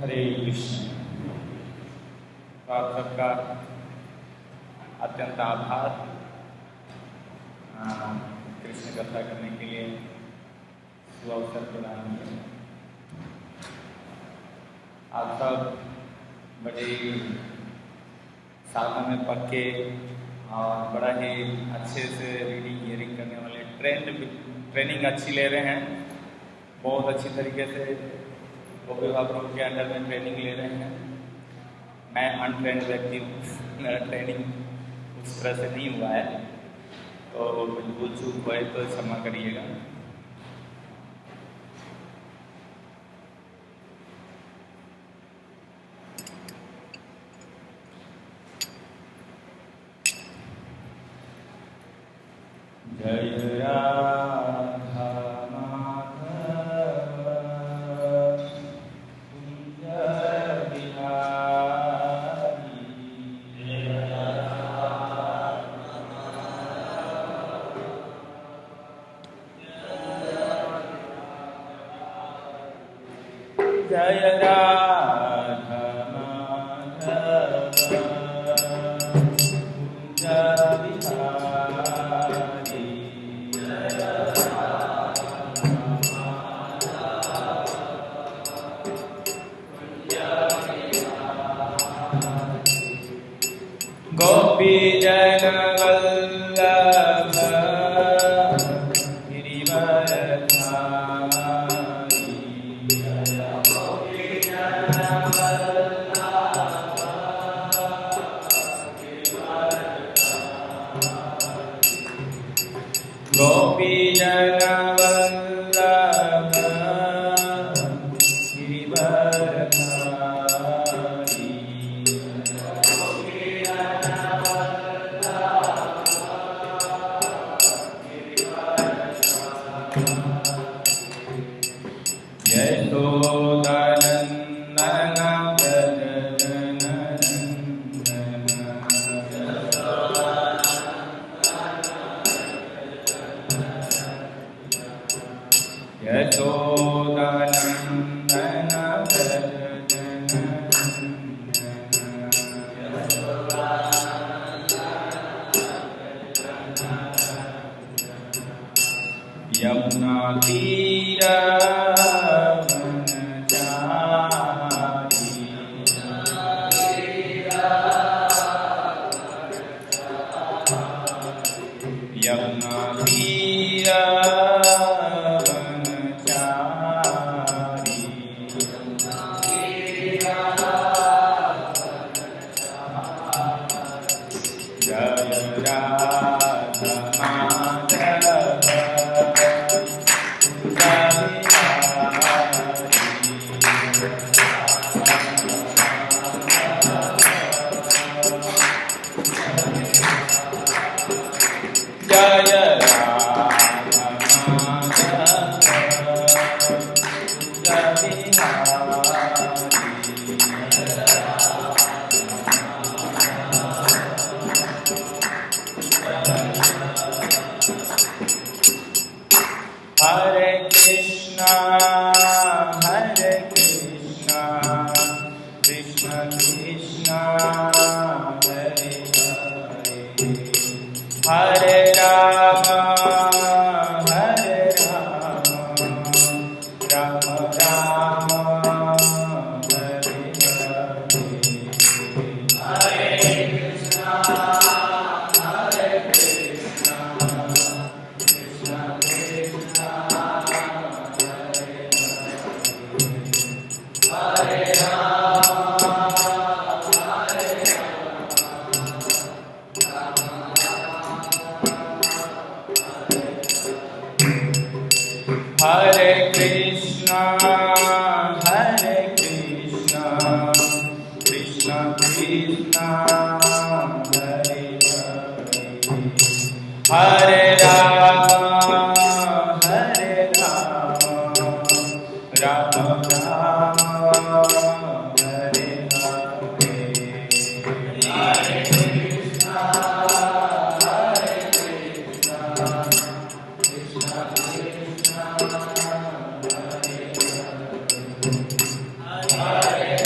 हरे कृष्ण। तो आप सबका अत्यंत आभार कृष्ण कथा करने के लिए अवसर प्रदान किया। आप सब बड़े साधना में पक्के और बड़ा ही अच्छे से रीडिंग हियरिंग करने वाले ट्रेनिंग अच्छी ले रहे हैं। बहुत अच्छी तरीके से अभिभावकों के अंडर में ट्रेनिंग ले रहे हैं। मैं अनट्रेंड व्यक्ति हूँ, मेरा ट्रेनिंग उस तरह से नहीं हुआ है, तो कुछ भूल चूक हुआ है तो क्षमा करिएगा। जय राधा माधव कुंज बिहारी, जय राधा माधव कुंज बिहारी, गोपी जन वल्लभ गिरिवरधारी, गोपी जन वल्लभ गिरिवरधारी, यशोदानन्दन व्रज जननन्दन, यशोदानन्दन व्रज जननन्दन, यमुना तीर वनचारी, यमुना तीर वनचारी, जय राधा माधव जय राधा हरे कृष्णा कृष्ण कृष्णा हरे हरे, हरे राम राम राम हरे हरे, हरे कृष्णा कृष्ण कृष्ण हरे राम हरे कृष्णा कृष्ण कृष्ण हरे हरे, हरे राम राम राम हरे हरे, हरे कृष्णा कृष्ण कृष्ण हरे हरे, हरे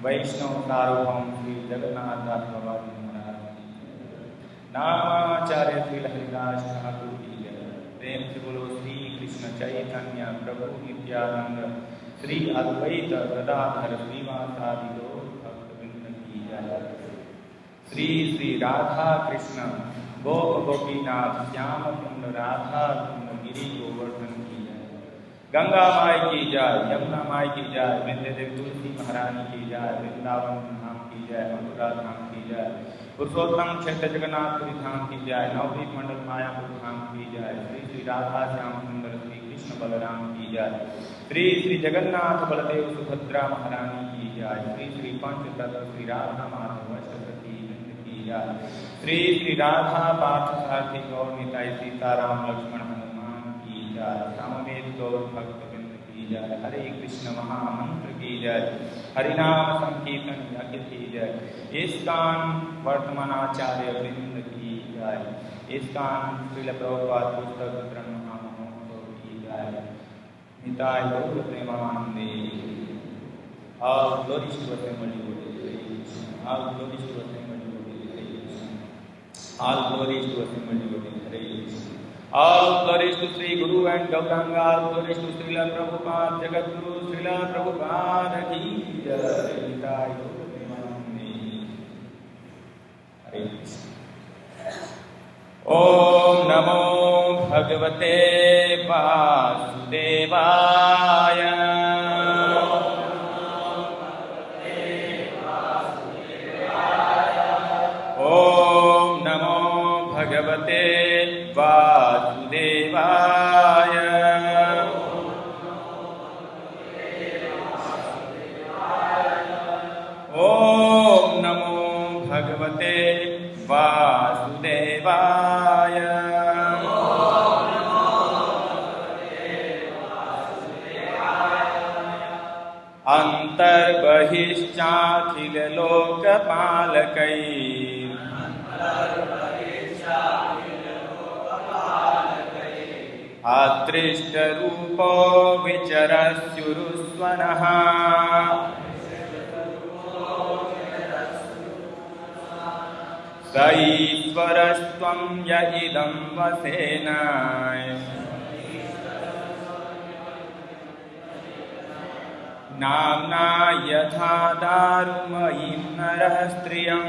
वैष्णव सार्वभौम श्री जगन्नाथ दास बाबा जी महाराज नामाचार्य श्री हरिदास ठाकुर की जय। प्रेम से बोलो श्री कृष्ण चैतन्य प्रभु नित्यानंद श्री अद्वैत गदाधर श्रीवासादि गौर भक्तवृंद की जय। श्री श्री राधा कृष्ण गोप गोपीनाथ श्याम कुंड राधा कुंड गिरी गोवर्धन की जय। गंगा माई की जय, यमुना माई की जय, वृंदे देवी तुलसी महारानी की जय, वृंदावन धाम की जय, मथुरा धाम की जय, पुरुषोत्तम क्षेत्र जगन्नाथपुरी धाम की जय, नवदीप मंडल मायापुर धाम की जय। श्री श्री राधा श्याम सुंदर श्री कृष्ण बलराम की जय। श्री श्री जगन्नाथ बलदेव सुभद्रा महारानी की जय। श्री श्री पंचतत्व श्री राधा माधव अष्टपति की जय। श्री श्री राधा पार्थ सारथी गौर निताई सीताराम लक्ष्मण हनुमान की जय। सामवेद गौर भक्त की जय। हरे कृष्ण महामंत्र की जय। हरिनाम संकीर्तन यज्ञ की जय। इस्कान वर्तमान आचार्य वृंद की जय। इस्कान श्रील प्रभुपाद पुस्तक ब्रह्म महोत्सव की जय। निताय गौर प्रेमानंदे। All glories to Assembly Devotee. All glories to Assembly Devotee. All glories to Assembly Devotee. All glories to Sri Guru and Gauranga. All glories to Srila Prabhupada, Jagat Guru Srila Prabhupada ki jai. Nitai Gaur Premanande. Hare Krishna. Om Namo Bhagavate Vasudevaya. Om Namo Bhagavate Vasudevaya. Om Namo Bhagavate Vasudevaya. अन्तर्बहिश्चाखिललोकपालकैः अदृष्टरूपो विचरस्युरुस्वनः स ईश्वरस्त्वं य इदं वसेन नाम्ना यथा दारुमयीं नरः स्त्रियम्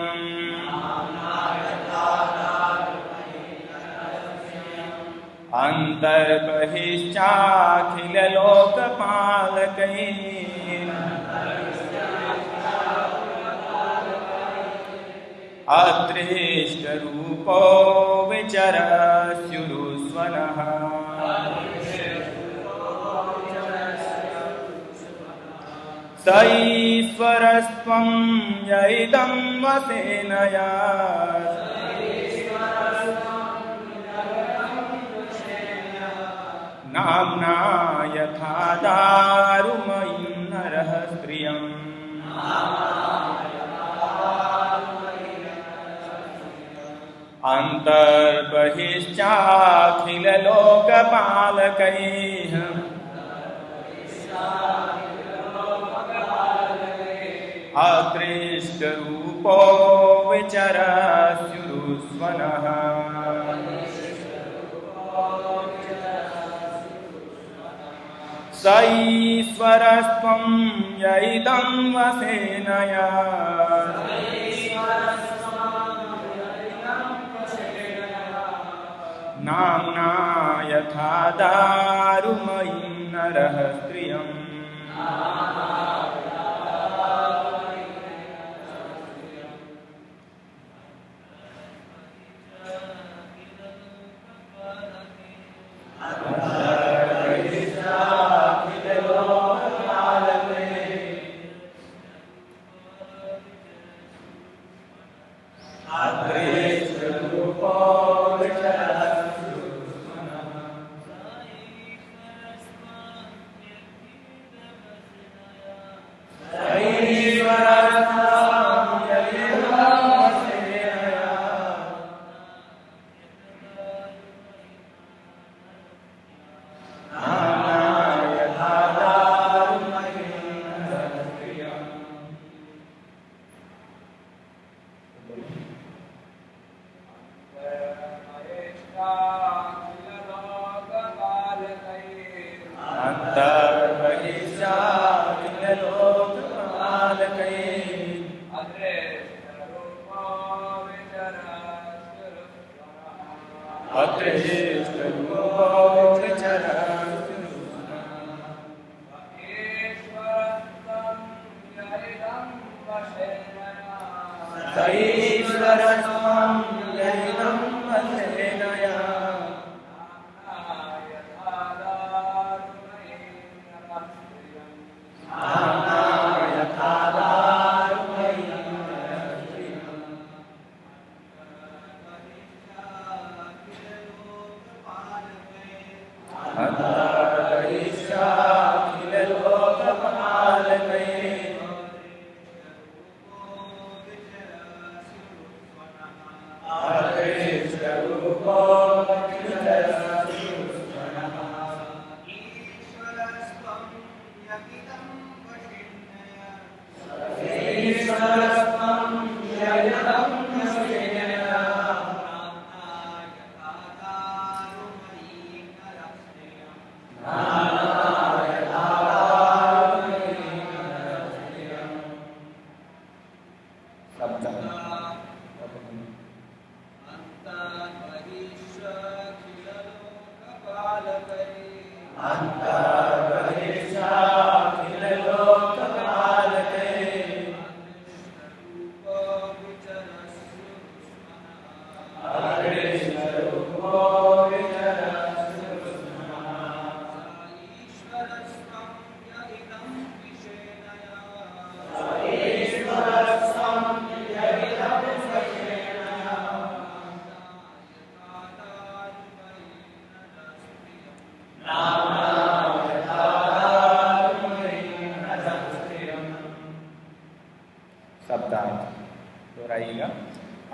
अन्तर्बहिश्चाखिललोकपालकैः अदृष्टरूपो विचरस्युरुस्वनः स ईश्वरस्त्वं य इदं वसेन नाम्ना यथा दारुमयीं नरः स्त्रियम् अन्तर्बहिश्चाखिललोकपालकैः अदृष्टरूपो विचरस्युरुस्वनः स ईश्वरस्त्वं य इदं वसेन नाम्ना यथा दारुमयीं नरः स्त्रियम्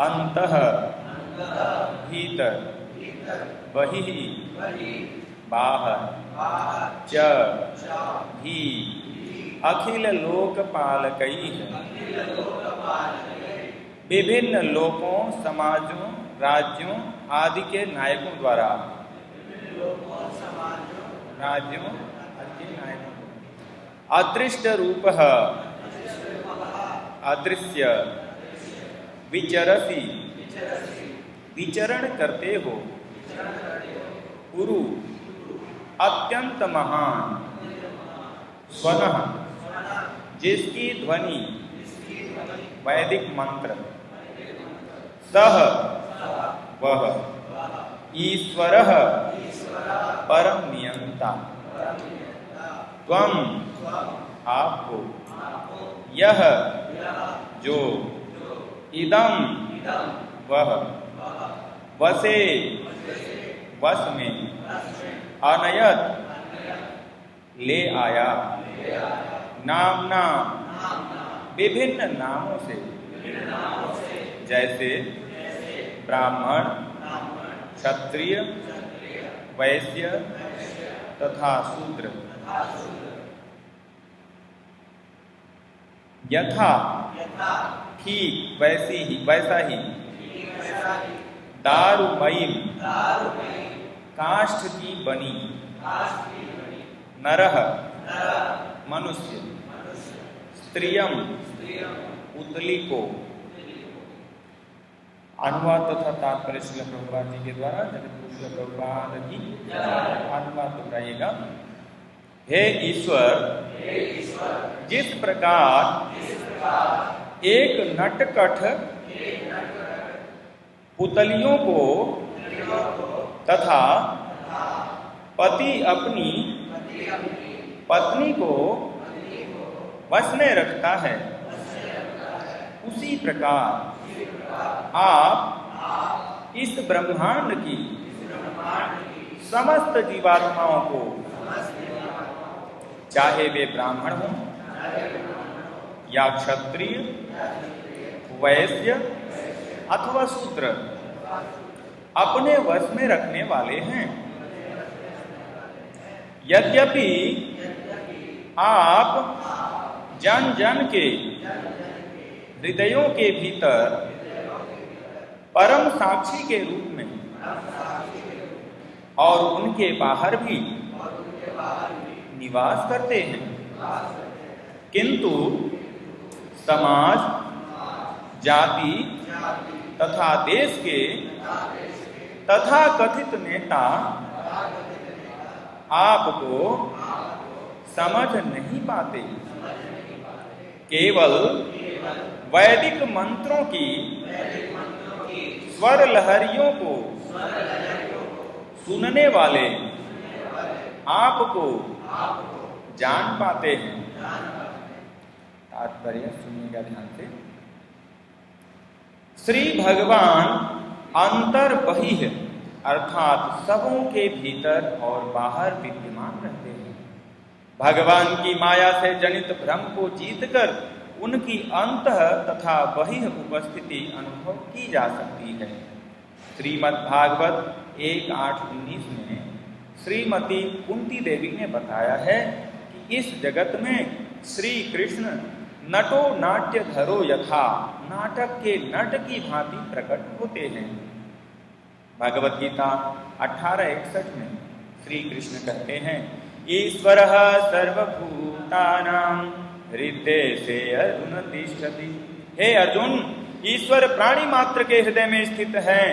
अंतः भीतर बहिः बाहर च भी अखिल लोकपालकैः विभिन्न लोकों, समाजों, राज्यों आदि के नायकों द्वारा अदृष्ट रूप अदृश्य विचरसी विचरण करते हो कुरु अत्यंत महान स्वनः जिसकी ध्वनि वैदिक मंत्र सह वह ईश्वरः परम नियंता त्वं आपको यह जो इदम वह वसे वश में अनयत ले आया नामना विभिन्न नामों से जैसे ब्राह्मण क्षत्रिय वैश्य तथा शूद्र यथा ठीक वैसा ही दारुमयी काष्ठ की बनी नरह मनुष्य स्त्रियम उतली को अनुवाद तथा तात्पर्य श्रील प्रभुपाद जी के द्वारा जगत श्रील प्रभुपाद जी अनुवाद दोहराइएगा। हे ईश्वर, जिस प्रकार एक नटखट पुतलियों को तथा पति अपनी पत्नी को वश में रखता है, उसी प्रकार आप इस ब्रह्मांड की समस्त जीवात्माओं को, चाहे वे ब्राह्मण हों या क्षत्रिय वैश्य अथवा शूद्र, अपने वश में रखने वाले हैं। यद्यपि आप जन जन के हृदयों के भीतर परम साक्षी के रूप में और उनके बाहर भी निवास करते हैं, किंतु समाज, जाति तथा देश के तथा कथित नेता आपको समझ नहीं पाते। केवल वैदिक मंत्रों की स्वर लहरियों को सुनने वाले आपको जान पाते हैं। तात्पर्य सुनिएगा ध्यान से। श्री भगवान अंतर बहिः अर्थात सबों के भीतर और बाहर विद्यमान रहते हैं। भगवान की माया से जनित भ्रम को जीतकर उनकी अंतः तथा बहिः उपस्थिति अनुभव की जा सकती है। श्रीमद् भागवत 1:8-19 में श्रीमती कुंती देवी ने बताया है कि इस जगत में श्री कृष्ण नटो नाट्य धरो यथा, नाटक के नट की भांति प्रकट होते हैं। भगवत गीता 18:61 में श्री कृष्ण कहते हैं, ईश्वरः सर्वभूतानां हृदय से अर्जुन तिष्ठति। हे अर्जुन, ईश्वर प्राणी मात्र के हृदय में स्थित है।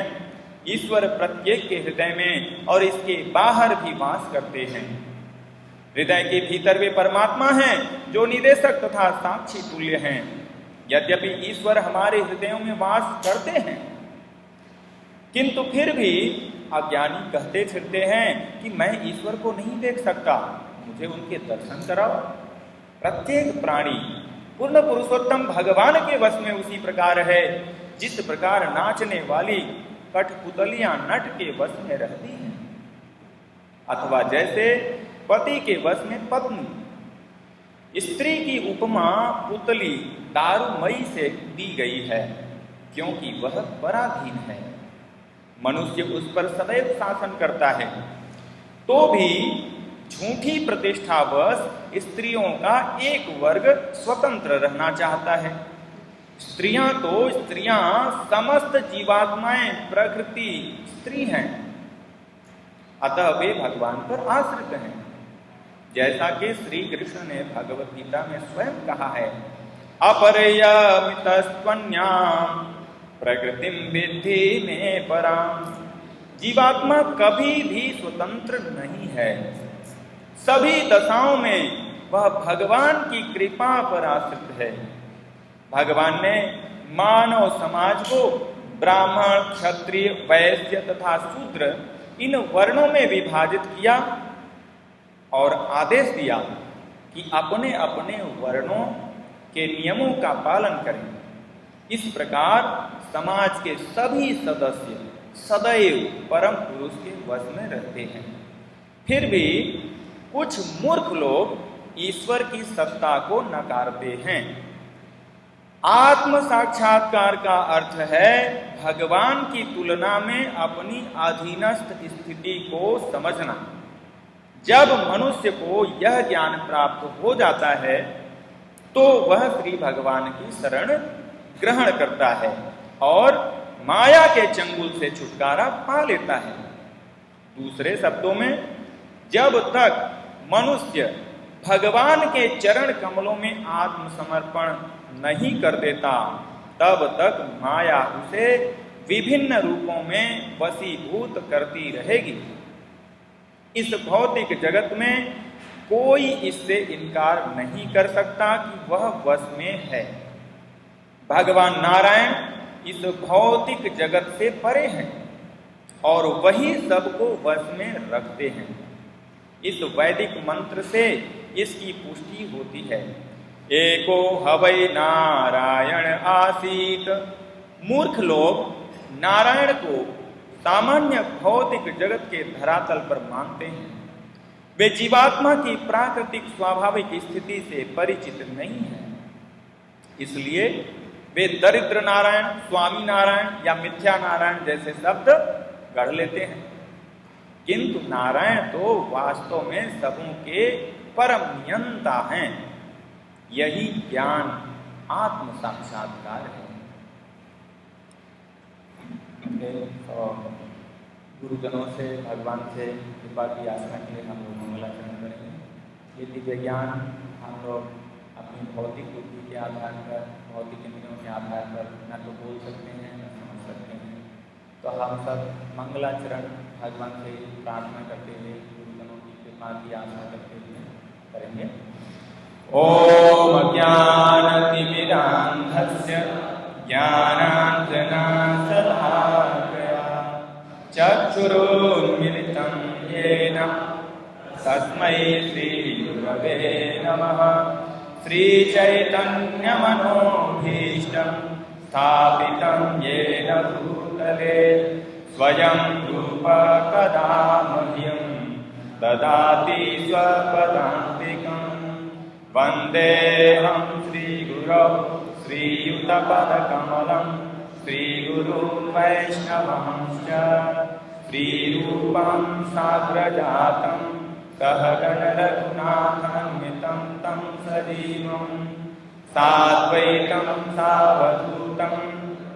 ईश्वर प्रत्येक के हृदय में और इसके बाहर भी वास करते हैं। हृदय के भीतर वे परमात्मा हैं जो निदेशक तथा साक्षी तुल्य हैं। यद्यपि ईश्वर हमारे हृदयों में वास करते हैं, किंतु फिर भी अज्ञानी कहते फिरते हैं कि मैं ईश्वर को नहीं देख सकता, मुझे उनके दर्शन कराओ। प्रत्येक प्राणी पूर्ण पुरुषोत्तम भगवान के वश में उसी प्रकार है जिस प्रकार नाचने वाली कठपुतलियां नट के वश में रहती हैं, अथवा जैसे पति के वश में पत्नी। स्त्री की उपमा पुतली दारुमयी से दी गई है। क्योंकि वह पराधीन है। मनुष्य उस पर सदैव शासन करता है, तो भी झूठी प्रतिष्ठावश स्त्रियों का एक वर्ग स्वतंत्र रहना चाहता है। स्त्रियां समस्त जीवात्माएं प्रकृति स्त्री हैं, अतः वे भगवान पर आश्रित हैं। जैसा कि श्री कृष्ण ने भगवत गीता में स्वयं कहा है, अपरियमितस्त्वन्याम् प्रकृतिम विद्धि में पराम। जीवात्मा कभी भी स्वतंत्र नहीं है, सभी दशाओं में वह भगवान की कृपा पर आश्रित है। भगवान ने मानव समाज को ब्राह्मण, क्षत्रिय, वैश्य तथा शूद्र इन वर्णों में विभाजित किया और आदेश दिया कि अपने अपने वर्णों के नियमों का पालन करें। इस प्रकार समाज के सभी सदस्य सदैव परम पुरुष के वश में रहते हैं। फिर भी कुछ मूर्ख लोग ईश्वर की सत्ता को नकारते हैं। आत्म साक्षात्कार का अर्थ है भगवान की तुलना में अपनी अधीनस्थ स्थिति को समझना। जब मनुष्य को यह ज्ञान प्राप्त हो जाता है तो वह श्री भगवान की शरण ग्रहण करता है और माया के चंगुल से छुटकारा पा लेता है। दूसरे शब्दों में, जब तक मनुष्य भगवान के चरण कमलों में आत्मसमर्पण नहीं कर देता, तब तक माया उसे विभिन्न रूपों में वशीभूत करती रहेगी। इस भौतिक जगत में कोई इससे इनकार नहीं कर सकता कि वह वश में है। भगवान नारायण इस भौतिक जगत से परे हैं और वही सबको वश में रखते हैं। इस वैदिक मंत्र से इसकी पुष्टि होती है। एको हवै नारायण आसीत। मूर्ख लोग नारायण को सामान्य भौतिक जगत के धरातल पर मानते हैं। वे जीवात्मा की प्राकृतिक स्वाभाविक स्थिति से परिचित नहीं हैं, इसलिए वे दरिद्र नारायण, स्वामी नारायण या मिथ्या नारायण जैसे शब्द गढ़ लेते हैं। किंतु नारायण तो वास्तव में सबों के परम नियंता हैं। यही ज्ञान आत्म साक्षात्कार है। गुरुजनों से, भगवान से कृपा की आशा के लिए हम लोग मंगलाचरण करेंगे। ये दिव्य ज्ञान हम लोग अपनी भौतिक बुद्धि के आधार पर, भौतिक इंद्रियों के आधार पर न तो बोल सकते हैं न समझ सकते हैं। तो हम सब मंगलाचरण भगवान से प्रार्थना करते हुए, गुरुजनों की कृपा की आशा करते हुए करेंगे। ओम अज्ञानतिमिरान्धस्य ज्ञानाञ्जनशलाकया चक्षुरुन्मिलितं येन तस्मै श्रीगुरवे नमः। श्रीचैतन्यमनोभीष्टं स्थापितं येन भूतले स्वयं रूप कदा मह्यं ददाति स्वपदान्तिकम्। वन्देऽहं श्रीगुरौ श्रीयुतपदकमलं श्रीगुरुं वैष्णवंश्च श्रीरूपं साग्रजातं सहगणरघुनाथान्वितं तं सजीवं साद्वैतं सावधूतं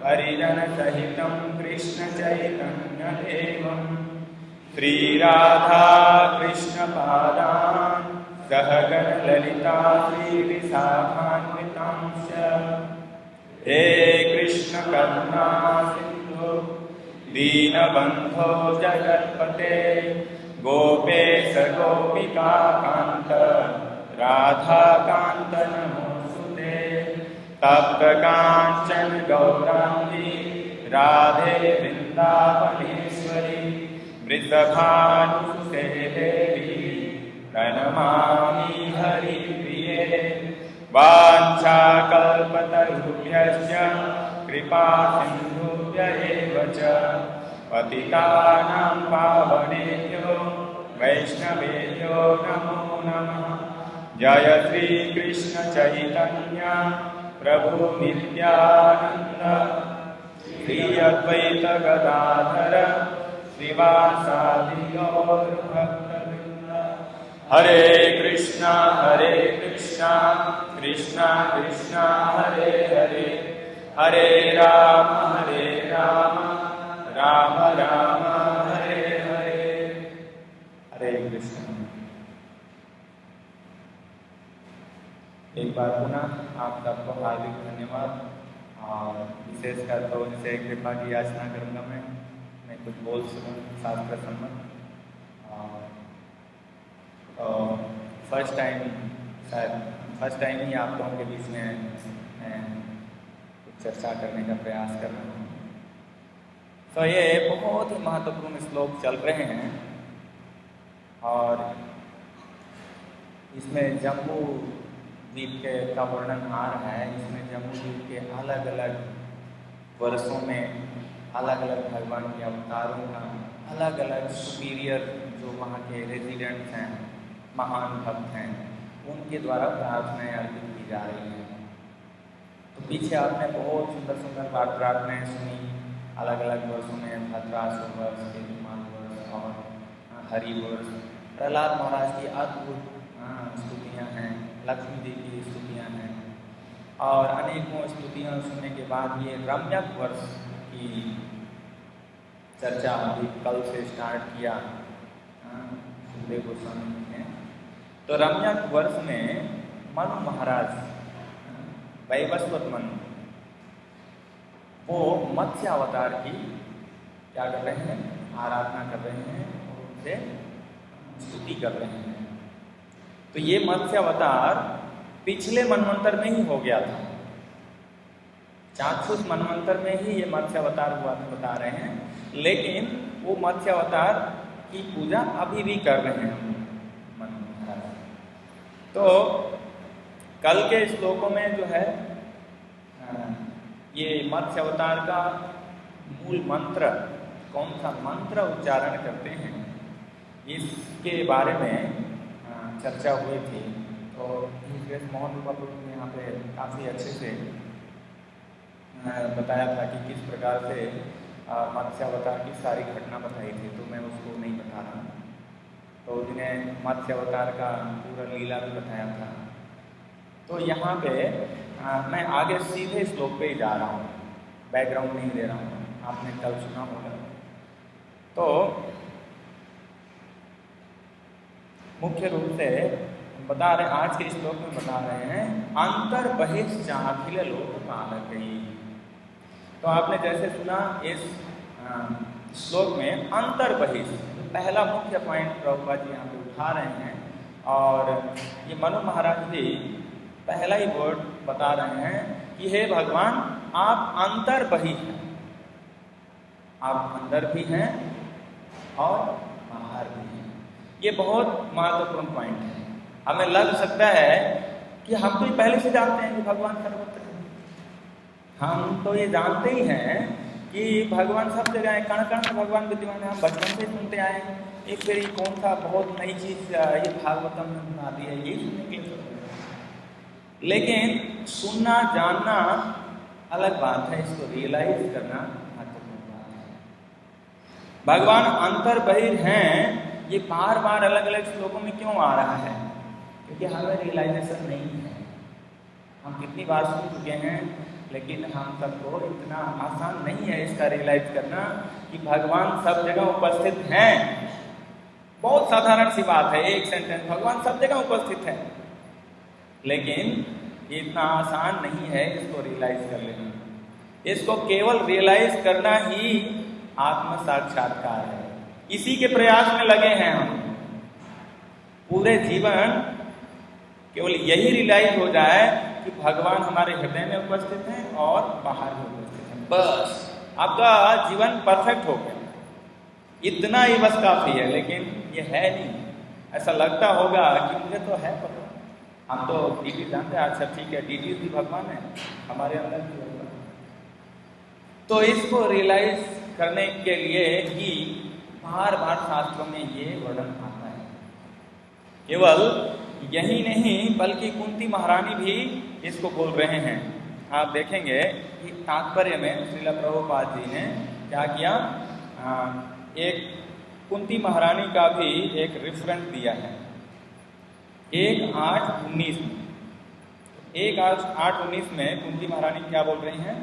परिजनसहितं कृष्णचैतन्यदेवं श्रीराधा कृष्णपादान् सहगणललिता श्रीविशाखान्वितांश्च। हे कृष्ण करुणा सिन्धु दीनबन्धो जगत्पते गोपेश गोपिका कान्त राधाकान्त नमोऽस्तुते। तप्त काञ्चन गौराङ्गी राधे वृन्दावनेश्वरी वृषभानुसुते देवी प्रणमामि हरिप्रिये। वाञ्छाकल्पतरुभ्यश्च कृपा सिन्धुभ्य एव च पतितानां पावनेभ्यो वैष्णवेभ्यो नमो नमः। जय श्री कृष्ण चैतन्य प्रभु नित्यानंद श्री अद्वैत गदाधर श्रीवासादि गौर भक्तवृंद। हरे कृष्णा कृष्णा कृष्णा हरे हरे, हरे राम राम राम हरे हरे। हरे कृष्ण। एक बार पुनः आप सबको हार्दिक धन्यवाद। और विशेषकर तो उनसे कृपा की याचना करूँगा मैं कुछ बोल सकूँ शास्त्र सम्मत। तो फर्स्ट टाइम ही आप लोगों के बीच में कुछ चर्चा करने का प्रयास कर रहा हूँ। तो ये बहुत ही महत्वपूर्ण श्लोक चल रहे हैं और इसमें जम्बू द्वीप का वर्णन आ रहा है। इसमें जम्बू द्वीप के अलग अलग वर्षों में अलग अलग भगवान के अवतारों का अलग अलग सुपीरियर जो वहाँ के रेजिडेंट्स हैं, महान भक्त हैं, उनके द्वारा प्रार्थनाएं अर्पित की जा रही हैं। तो पीछे आपने बहुत सुंदर सुंदर प्रार्थनाएं सुनी अलग अलग वर्षों में, भद्रासुर वर्ष, केतुमान वर्ष और हरि वर्ष। प्रहलाद महाराज की अद्भुत स्तुतियाँ हैं, लक्ष्मी जी की स्तुतियाँ हैं और अनेकों स्तुतियाँ सुनने के बाद ये रम्यक वर्ष की चर्चा अभी कल से स्टार्ट किया सुखदेव गोस्वामी ने। तो रम्यक वर्ष में मनु महाराज, वैवस्वत मनु, वो मत्स्य अवतार की क्या कर रहे हैं, आराधना कर रहे हैं और उनसे स्तुति कर रहे हैं। तो ये मत्स्य अवतार पिछले मनवंतर में ही हो गया था, चाक्षुष मनवंतर में ही ये मत्स्य अवतार हुआ था बता रहे हैं। लेकिन वो मत्स्य अवतार की पूजा अभी भी कर रहे हैं मनु महाराज। तो कल के श्लोकों में जो है ये मत्स्य अवतार का मूल मंत्र, कौन सा मंत्र उच्चारण करते हैं, इसके बारे में चर्चा हुई थी। तो मोहन बाबू ने यहाँ पे काफ़ी अच्छे से बताया था कि किस प्रकार से मत्स्य अवतार की सारी घटना बताई थी, तो मैं उसको नहीं बता रहा। तो उन्हें मत्स्य अवतार का पूरा लीला भी बताया था। तो यहाँ पे मैं आगे सीधे श्लोक पे ही जा रहा हूँ, बैकग्राउंड नहीं दे रहा हूँ, आपने कल सुना होगा। तो मुख्य रूप से बता रहे, आज के श्लोक में बता रहे हैं अंतर बहिश्चाखिल लोक पालक। तो आपने जैसे सुना इस श्लोक में अंतर बहिष पहला मुख्य पॉइंट प्रभुपाद जी यहाँ पे उठा रहे हैं। और ये मनु महाराज जी पहला ही वर्ड बता रहे हैं कि हे भगवान आप अंतर बहि हैं, आप अंदर भी हैं और बाहर भी हैं। ये बहुत महत्वपूर्ण पॉइंट है। हमें लग सकता है कि हम तो पहले से जानते हैं कि भगवान सर्वत्र है, हम तो ये जानते ही हैं कि भगवान सब जगह है, कण कण में भगवान विद्यमान है। हम बचपन से सुनते आए हैं। एक फिर ये कौन सा बहुत नई चीज़ ये भागवतम में बना दी है, ये सुनने के लिए। लेकिन सुनना जानना अलग बात है, इसको रियलाइज करना महत्वपूर्ण बात है। भगवान अंतर बहिर हैं, ये बार बार अलग अलग श्लोकों में क्यों आ रहा है? क्योंकि हमें रियलाइजेशन नहीं है। हम कितनी बार सुन चुके हैं, लेकिन हम सबको इतना आसान नहीं है इसका रियलाइज करना कि भगवान सब जगह उपस्थित हैं। बहुत साधारण सी बात है, एक सेंटेंस, भगवान सब जगह उपस्थित है। लेकिन ये इतना आसान नहीं है इसको रियलाइज कर लेना। इसको केवल रियलाइज करना ही आत्म साक्षात्कार है। इसी के प्रयास में लगे हैं हम। पूरे जीवन केवल यही रियलाइज हो जाए कि भगवान हमारे हृदय में उपस्थित हैं और बाहर में उपस्थित हैं, बस आपका जीवन परफेक्ट हो गया। इतना ही बस काफी है। लेकिन ये है नहीं। ऐसा लगता होगा कि मुझे तो है पता, हम तो डीटी जानते हैं। अच्छा ठीक है, डीटी भी भगवान है, हमारे अंदर भी भगवान है। तो इसको रियलाइज करने के लिए ही बार बार शास्त्रों में ये वर्णन आता है। केवल यही नहीं बल्कि कुंती महारानी भी इसको बोल रहे हैं आप देखेंगे कि तात्पर्य में श्रील प्रभुपाद जी ने क्या किया, एक कुंती महारानी का भी एक रेफरेंस दिया है 1:8:19 में। 1:8:19 में कुंती महारानी क्या बोल रही हैं,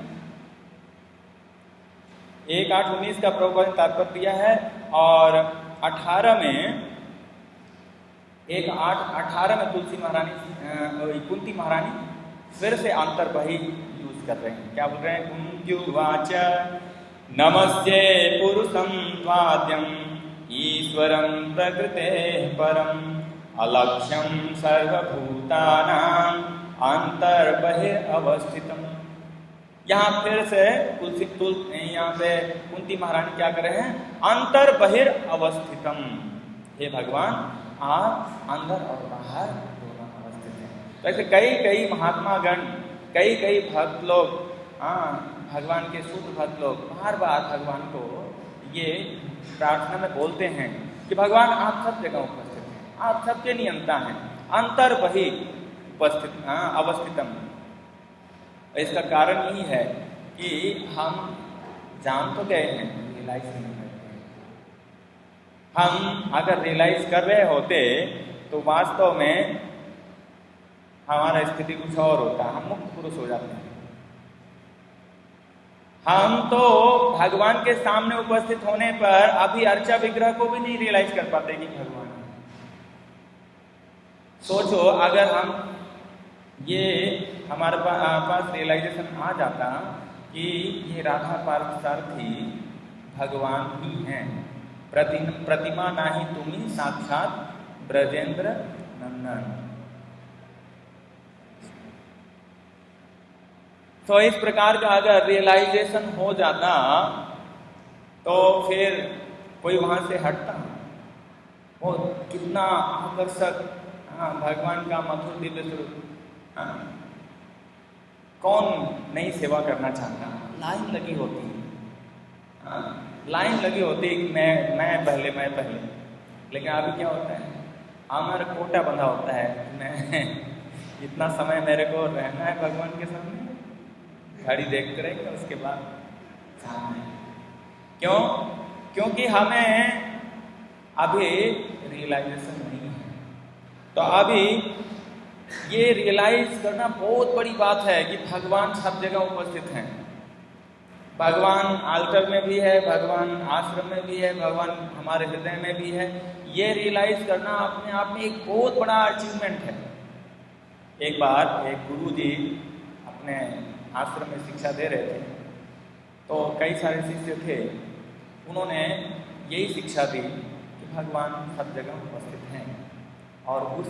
1:8:19 का प्रभुपाद ने तात्पर्य दिया है, और 18 में 1:8:18 में कुंती महारानी फिर से अंतर्बही यूज कर रहे हैं। क्या बोल रहे हैं, कुंत्युवाच नमस्ते पुरुषं त्वाद्यं ईश्वरं प्रकृते परम अलक्ष्यं सर्वभूतानां अंतर्बहिर्अवस्थितम्। यहाँ फिर से यहाँ पे कुंती महारानी क्या कर रहे हैं, अंतर्बहिर्अवस्थितम, हे भगवान आप अंदर और बाहर दोनों अवस्थित हैं। तो ऐसे कई महात्मा गण, कई भक्त लोग, भगवान के शुद्ध भक्त लोग बार बार भगवान को ये प्रार्थना में बोलते हैं कि भगवान आप सब जगह उपस्थित हैं, आप सबके नियंता हैं, अंतर्बहि अवस्थितम। इसका कारण यही है कि हम जान तो गए हैं, रियलाइज नहीं करते। हम अगर रियलाइज कर रहे होते तो वास्तव में हमारा स्थिति कुछ और होता, हम मुक्त पुरुष हो जाते हैं। हम तो भगवान के सामने उपस्थित होने पर अभी अर्चा विग्रह को भी नहीं रियलाइज कर पाते कि भगवान है। सोचो अगर हम ये हमारे पास रियलाइजेशन आ जाता कि ये राधा पार्थसारथी भगवान ही हैं, प्रतिमा नाही तुम्ही साक्षात ब्रजेंद्र नंदन। तो इस प्रकार का अगर रियलाइजेशन हो जाता तो फिर कोई वहां से हटता, वो कितना आकर्षक भगवान का मधुर दिव्य स्वरूप, कौन नहीं सेवा करना चाहता। लाइन लगी होती, लाइन लगी होती, मैं पहले। लेकिन अभी क्या होता है, हमारा कोटा बंधा होता है, मैं इतना समय मेरे को रहना है भगवान के सामने, घड़ी देखते रहेंगे उसके बाद सामने। क्यों? क्योंकि हमें अभी रियलाइजेशन नहीं है। तो अभी ये रियलाइज करना बहुत बड़ी बात है कि भगवान सब जगह उपस्थित हैं। भगवान आल्टर में भी है, भगवान आश्रम में भी है, भगवान हमारे हृदय में भी है। ये रियलाइज करना अपने आप में एक बहुत बड़ा अचीवमेंट है। एक बार एक गुरु जी अपने आश्रम में शिक्षा दे रहे थे, तो कई सारे शिष्य थे, उन्होंने यही शिक्षा दी कि भगवान सब जगह उपस्थित हैं, और उस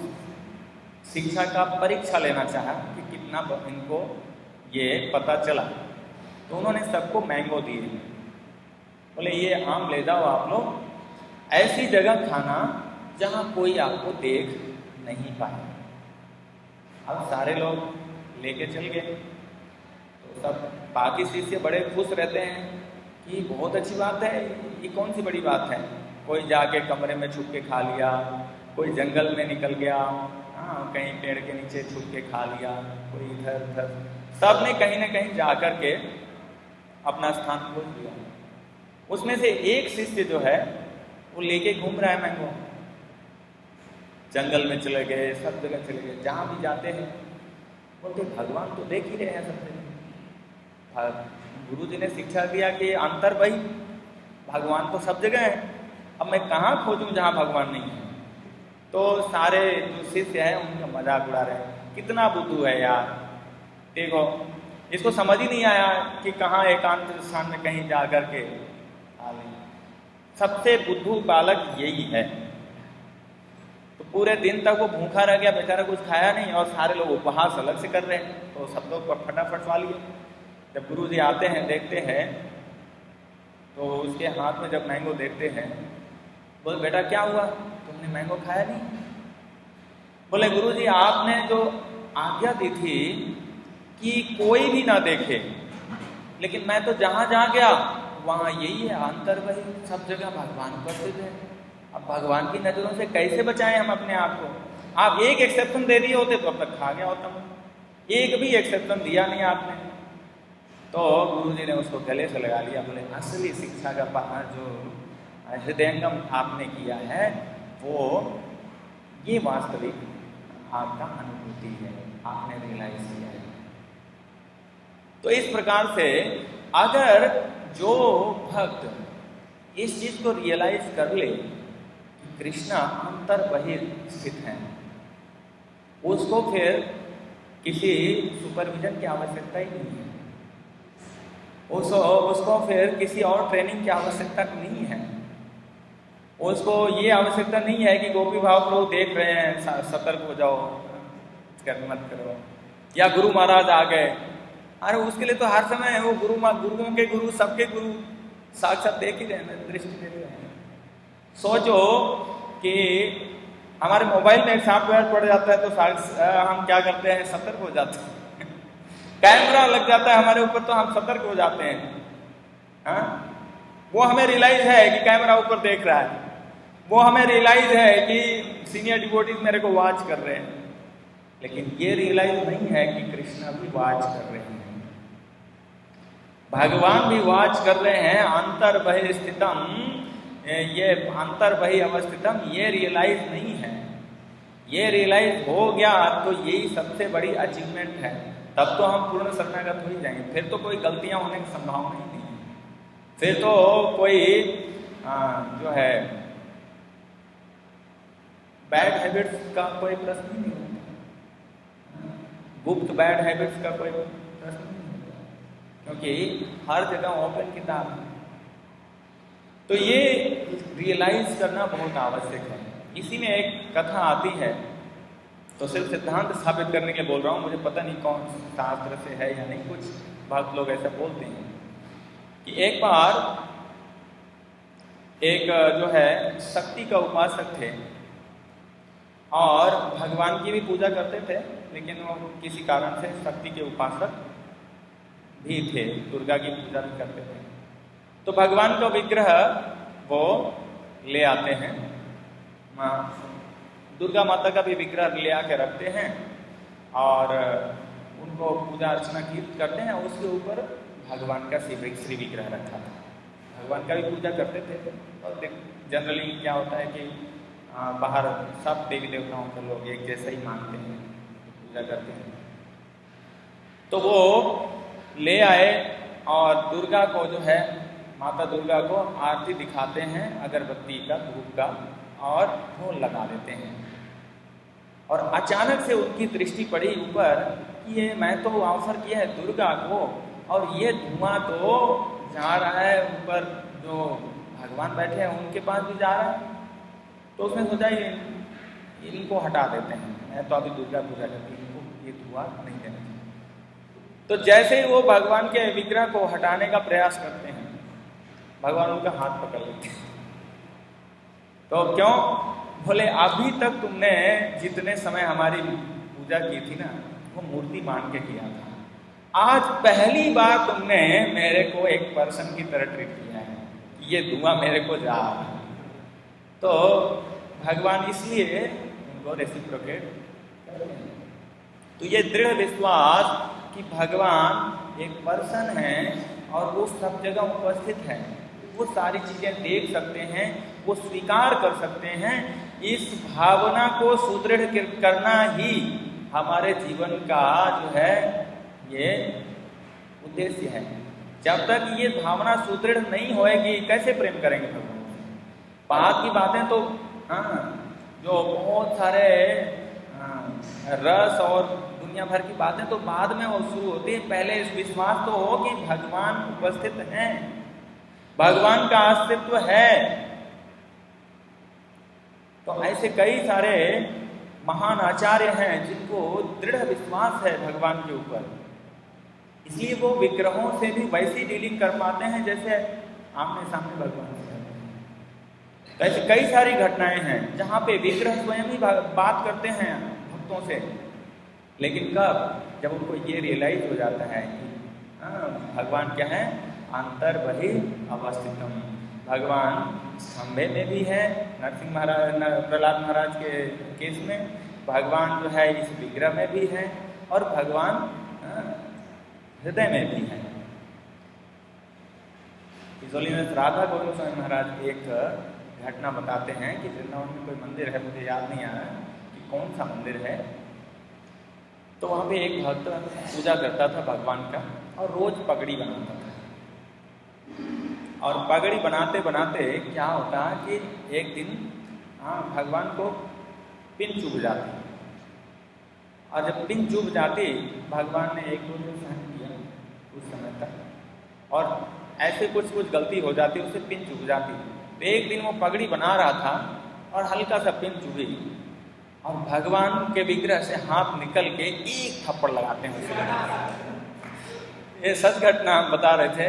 शिक्षा का परीक्षा लेना चाहा कि कितना इनको ये पता चला। तो उन्होंने सबको मैंगो दिए, बोले ये आम ले जाओ आप लोग, ऐसी जगह खाना जहाँ कोई आपको देख नहीं पाए। अब सारे लोग लेके चल गए, तो सब बाकी शिष्य बड़े खुश रहते हैं कि बहुत अच्छी बात है, ये कौन सी बड़ी बात है। कोई जाके कमरे में छुप के खा लिया, कोई जंगल में निकल गया, कहीं पेड़ के नीचे छुप के खा लिया, कोई इधर उधर, सब ने कहीं ना कहीं जा कर के अपना स्थान खोज लिया। उसमें से एक शिष्य जो है वो लेके घूम रहा है मैंगो, जंगल में चले गए, सब जगह चले गए, जहाँ भी जाते हैं बोलते भगवान तो देख ही रहे हैं सब जगह। गुरु जी ने शिक्षा दिया कि अंतर्बही भगवान तो सब जगह है, अब मैं कहाँ खोजूं जहाँ भगवान नहीं है। तो सारे जो शिष्य है उनका मजाक उड़ा रहे हैं, कितना बुद्धू है यार, देखो इसको समझ ही नहीं आया कि कहाँ एकांत स्थान में कहीं जा कर के आ लें। सबसे बुद्धू बालक यही है। तो पूरे दिन तक वो भूखा रह गया बेचारा, कुछ खाया नहीं, और सारे लोग उपहास अलग से कर रहे हैं, तो सब लोग फटाफट खा लिए। जब गुरु जी आते हैं देखते हैं तो उसके हाथ में जब मैंगो देखते हैं, बोले बेटा क्या हुआ, तुमने मैंगो खाया नहीं? बोले गुरुजी आपने जो आज्ञा दी थी कि कोई भी ना देखे, लेकिन मैं तो जहां जहां गया वहां यही है, अंतर्बही सब जगह भगवान उपस्थित है। अब भगवान की नजरों से कैसे बचाएं हम अपने आप को? आप एक एक्सेप्शन दे दिए होते तो अब तक खा गया होता मैं। एक भी एक्सेप्शन दिया नहीं आपने। तो गुरुजी ने उसको गले से लगा लिया, बोले असली शिक्षा का जो हृदयंगम आपने किया है वो ये वास्तविक आपका अनुभूति है, आपने रियलाइज किया है। तो इस प्रकार से अगर जो भक्त इस चीज को रियलाइज कर ले कि कृष्णा अंतर बहिर स्थित है, उसको फिर किसी सुपरविजन की आवश्यकता ही नहीं है, उसको फिर किसी और ट्रेनिंग की आवश्यकता नहीं है, उसको ये आवश्यकता नहीं है कि गोपी भाव लोग देख रहे हैं सतर्क हो जाओ, मत करो, या गुरु महाराज आ गए। अरे उसके लिए तो हर समय वो गुरुओं के गुरु, सबके गुरु साक्षात देख ही रहे हैं, दृष्टि दे रहे हैं। सोचो कि हमारे मोबाइल में एक सॉफ्टवेयर पड़ जाता है तो हम क्या करते हैं, सतर्क हो जाते हैं। कैमरा लग जाता है हमारे ऊपर तो हम सतर्क हो जाते हैं। हाँ, वो हमें रियलाइज है कि कैमरा ऊपर देख रहा है, वो हमें रियलाइज है कि सीनियर डिवोटीज मेरे को वॉच कर रहे हैं, लेकिन ये रियलाइज नहीं है कि कृष्णा भी वॉच कर रहे हैं, भगवान भी वॉच कर रहे हैं। अंतर बहि स्थितम, ये अंतर बहि अवस्थितम, ये रियलाइज नहीं है। ये रियलाइज हो गया तो यही सबसे बड़ी अचीवमेंट है, तब तो हम पूर्ण शरणागत हो ही जाएंगे। फिर तो कोई गलतियां होने की संभावना ही नहीं है, फिर तो कोई जो है बैड हैबिट्स का कोई प्रश्न ही नहीं होता, गुप्त बैड हैबिट्स का कोई प्रश्न नहीं होता, क्योंकि हर जगह ओपन किताब है। तो ये रियलाइज करना बहुत आवश्यक है। इसी में एक कथा आती है, तो सिर्फ सिद्धांत स्थापित करने के लिए बोल रहा हूँ, मुझे पता नहीं कौन शास्त्र से है या नहीं, कुछ भक्त लोग ऐसा बोलते हैं कि एक बार एक जो है शक्ति का उपासक थे और भगवान की भी पूजा करते थे, लेकिन वो किसी कारण से शक्ति के उपासक भी थे, दुर्गा की पूजा भी करते थे। तो भगवान का विग्रह वो ले आते हैं, दुर्गा माता का भी विग्रह ले आके रखते हैं और उनको पूजा अर्चना करते हैं। उसके ऊपर भगवान का श्री विग्रह रखा था, भगवान का भी पूजा करते थे। और जनरली क्या होता है कि बाहर सब देवी देवताओं को लोग एक जैसा ही मानते हैं, पूजा करते हैं। तो वो ले आए और दुर्गा को जो है, माता दुर्गा को आरती दिखाते हैं अगरबत्ती का, धूप का, और वो लगा देते हैं। और अचानक से उनकी दृष्टि पड़ी ऊपर कि ये मैं तो ऑफर किया है दुर्गा को, और ये धुआं तो जा रहा है ऊपर, जो भगवान बैठे हैं उनके पास भी जा रहा है। तो उसने सोचा ये इनको हटा देते हैं, मैं तो अभी दुर्गा पूजा करती हूँ, इनको ये धुआं नहीं देना चाहिए। तो जैसे ही वो भगवान के विग्रह को हटाने का प्रयास करते हैं, भगवान उनका हाथ पकड़ लेते हैं। तो क्यों? बोले अभी तक तुमने जितने समय हमारी पूजा की थी ना, वो मूर्ति मान के किया था, आज पहली बार तुमने मेरे को एक पर्सन की तरह ट्रीट किया है, ये धुआं मेरे को जा रहा है। तो भगवान इसलिए उनको रेसिप्रोकेट करते हैं। तो ये दृढ़ विश्वास कि भगवान एक पर्सन है और वो सब जगह उपस्थित है, वो सारी चीजें देख सकते हैं, वो स्वीकार कर सकते हैं, इस भावना को सुदृढ़ करना ही हमारे जीवन का जो है ये उद्देश्य है। जब तक ये भावना सुदृढ़ नहीं होएगी, कैसे प्रेम करेंगे भगवान? बात की बातें तो जो बहुत सारे रस और दुनिया भर की बातें तो बाद में वो शुरू होती है, पहले इस विश्वास तो हो कि भगवान उपस्थित हैं, भगवान का अस्तित्व है। तो ऐसे कई सारे महान आचार्य हैं जिनको दृढ़ विश्वास है भगवान के ऊपर, इसलिए वो विग्रहों से भी वैसी डीलिंग कर पाते हैं जैसे आमने सामने भगवान से। तो ऐसी कई सारी घटनाएं हैं जहाँ पे विग्रह स्वयं ही बात करते हैं भक्तों से, लेकिन कब? जब उनको ये रियलाइज हो जाता है कि भगवान क्या है, अंतर बहि अवस्थितम, भगवान खंभे में भी है, नरसिंह महाराज प्रहलाद महाराज के केस में भगवान जो है इस विग्रह में भी है, और भगवान हृदय में भी है। राधा गोविंद स्वामी महाराज एक घटना बताते हैं कि वृंदावन में कोई मंदिर है, मुझे याद नहीं आ रहा कि कौन सा मंदिर है। तो वहाँ पे एक भक्त पूजा करता था भगवान का और रोज पगड़ी बनाता था। और पगड़ी बनाते बनाते क्या होता कि एक दिन भगवान को पिन चुभ जाती, और जब पिन चुभ जाती भगवान ने 1-2 दिन सहन किया उस समय तक, और ऐसे कुछ गलती हो जाती, उससे पिन चुभ जाती। तो एक दिन वो पगड़ी बना रहा था और हल्का सा पिन चुभी, और भगवान के विग्रह से हाथ निकल के एक थप्पड़ लगाते हैं उसे। ये सच घटना हम बता रहे थे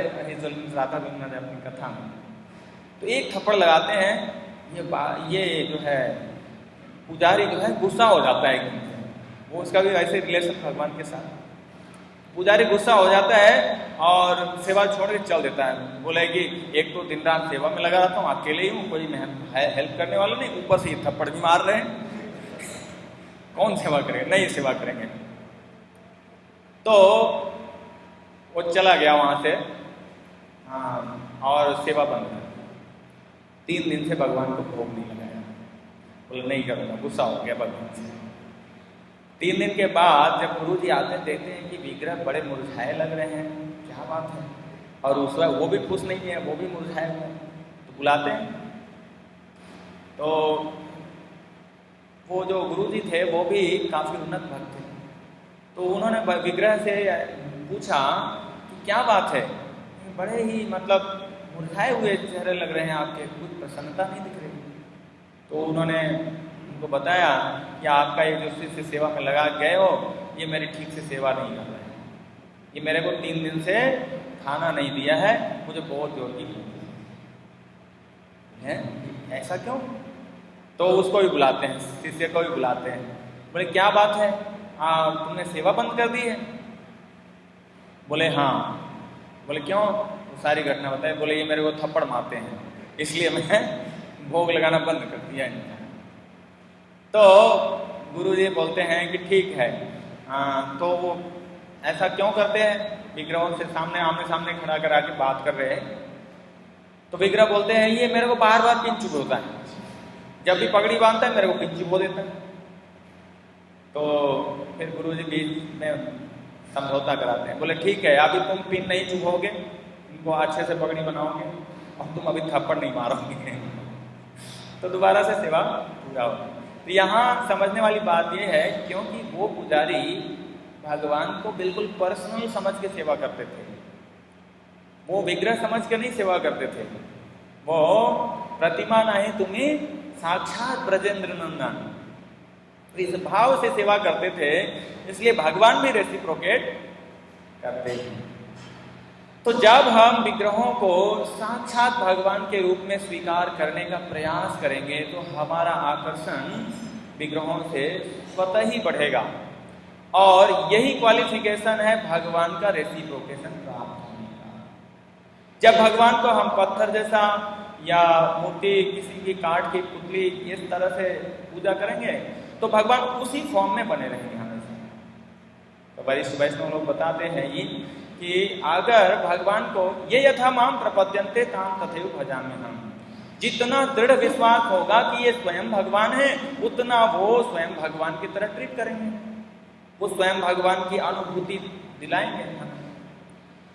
राधा गोविंद ने अपनी कथा में। तो एक थप्पड़ लगाते हैं, ये जो है पुजारी जो है गुस्सा हो जाता है एकदम से, वो उसका भी ऐसे रिलेशन भगवान के साथ। पुजारी गुस्सा हो जाता है और सेवा छोड़ के चल देता है। बोले कि एक तो दिन रात सेवा में लगा रहता हूँ, अकेले ही हूँ, कोई हेल्प करने वाला नहीं, ऊपर से ये थप्पड़ भी मार रहे हैं, कौन सेवा करेंगे, नहीं सेवा करेंगे। तो वो चला गया वहां से, और सेवा बंद कर दी। 3 दिन से भगवान को भोग नहीं लगाया, बोले नहीं करूँगा, गुस्सा हो गया भगवान से। 3 दिन के बाद जब गुरु जी आते देखते हैं कि विग्रह बड़े मुरझाए लग रहे हैं, क्या बात है, और उस वक्त वो भी खुश नहीं है, वो भी मुरझाए हुए हैं। तो बुलाते हैं, तो वो जो गुरु जी थे वो भी काफ़ी उन्नत भक्त थे। तो उन्होंने विग्रह से पूछा कि क्या बात है, बड़े ही मतलब मुरझाए हुए चेहरे लग रहे हैं आपके, कुछ प्रसन्नता नहीं दिख रही। तो उन्होंने उनको बताया कि आपका ये जो शिष्य सेवा में लगा गए हो, ये मेरी ठीक से सेवा नहीं कर रहे हैं, ये मेरे को 3 दिन से खाना नहीं दिया है, मुझे बहुत जोर की भूख है। ऐसा क्यों? तो उसको भी बुलाते हैं, शिष्य को भी बुलाते हैं। बोले क्या बात है, तुमने सेवा बंद कर दी है? बोले हाँ। बोले क्यों? वो सारी घटना बताए। बोले ये मेरे को थप्पड़ मारते हैं, इसलिए मैं भोग लगाना बंद कर दिया इनका। तो गुरु जी बोलते हैं कि ठीक है, तो वो ऐसा क्यों करते हैं? विग्रहों से सामने आमने सामने खड़ा करा के बात कर रहे हैं। तो विग्रह बोलते हैं ये मेरे को बार बार पिन चुभ होता है, जब भी पगड़ी बांधता है मेरे को पिन चुभ देता है। तो फिर गुरु जी बीच में समझौता कराते हैं। बोले ठीक है, अभी तुम पिन नहीं चुभोगे, इनको अच्छे से पगड़ी बनाओगे, और तुम अभी थप्पड़ नहीं मारोगे। तो दोबारा से सेवा पूरा होगी। तो यहाँ समझने वाली बात यह है, क्योंकि वो पुजारी भगवान को बिल्कुल पर्सनल समझ के सेवा करते थे, वो विग्रह समझ के नहीं सेवा करते थे। वो प्रतिमा नहीं तुम्हें साक्षात ब्रजेंद्र नंदन, इस भाव से सेवा करते थे, इसलिए भगवान भी रेसिप्रोकेट करते हैं। तो जब हम विग्रहों को साक्षात भगवान के रूप में स्वीकार करने का प्रयास करेंगे तो हमारा आकर्षण विग्रहों से स्वतः ही बढ़ेगा, और यही क्वालिफिकेशन है भगवान का रेसिप्रोकेशन प्राप्त होने का। जब भगवान को हम पत्थर जैसा या मूर्ति किसी की काठ की पुतली इस तरह से पूजा करेंगे तो भगवान उसी फॉर्म में बने रहेंगे हमेशा। तो वरिष्ठ वैष्णव लोग बताते हैं ये कि अगर भगवान को ये यथा माम प्रपद्यन्ते ताम तथैव भजामि हम, जितना दृढ़ विश्वास होगा कि ये स्वयं भगवान है, उतना वो स्वयं भगवान की तरह ट्रीट करेंगे, वो स्वयं भगवान की अनुभूति दिलाएंगे।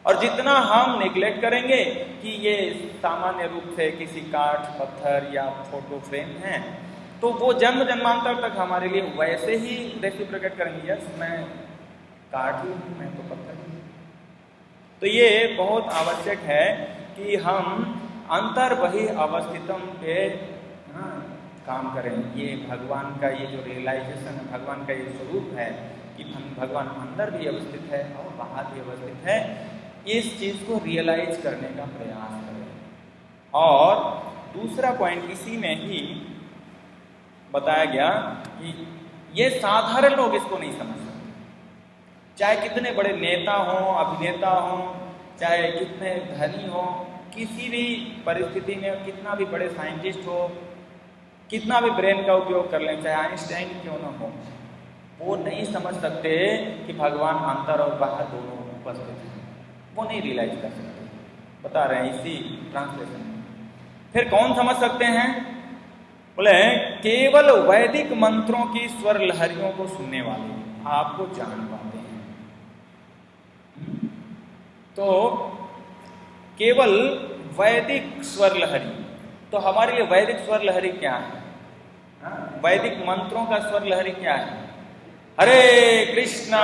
और जितना हम नेग्लेक्ट करेंगे कि ये सामान्य रूप से किसी काठ पत्थर या फोटो फ्रेम है, तो वो जन्म जन्मांतर तक हमारे लिए वैसे ही रेसिप्रोकेट करेंगे, यस मैं काट ही हूँ, मैं तो पत्थर ही हूँ। तो ये बहुत आवश्यक है कि हम अंतर वही अवस्थितम पे काम करें। ये भगवान का ये जो रियलाइजेशन है, भगवान का ये स्वरूप है कि भगवान अंदर भी अवस्थित है और बाहर भी अवस्थित है, इस चीज़ को रियलाइज करने का प्रयास करें। और दूसरा पॉइंट इसी में ही बताया गया कि ये साधारण लोग इसको नहीं समझ सकते, चाहे कितने बड़े नेता हों, अभिनेता हों, चाहे कितने धनी हों, किसी भी परिस्थिति में कितना भी बड़े साइंटिस्ट हो, कितना भी ब्रेन का उपयोग कर लें, चाहे आइंस्टाइन क्यों ना हो, वो नहीं समझ सकते कि भगवान अंदर और बाहर दोनों उपस्थित हैं, वो नहीं रियलाइज कर सकते। बता रहे हैं इसी ट्रांसलेशन में। फिर कौन समझ सकते हैं? बोले केवल वैदिक मंत्रों की स्वर लहरियों को सुनने वाले आपको जान पाते हैं। तो केवल वैदिक स्वर लहरी, तो हमारे लिए वैदिक स्वर लहरी क्या है? वैदिक मंत्रों का स्वर लहरी क्या है? हरे कृष्णा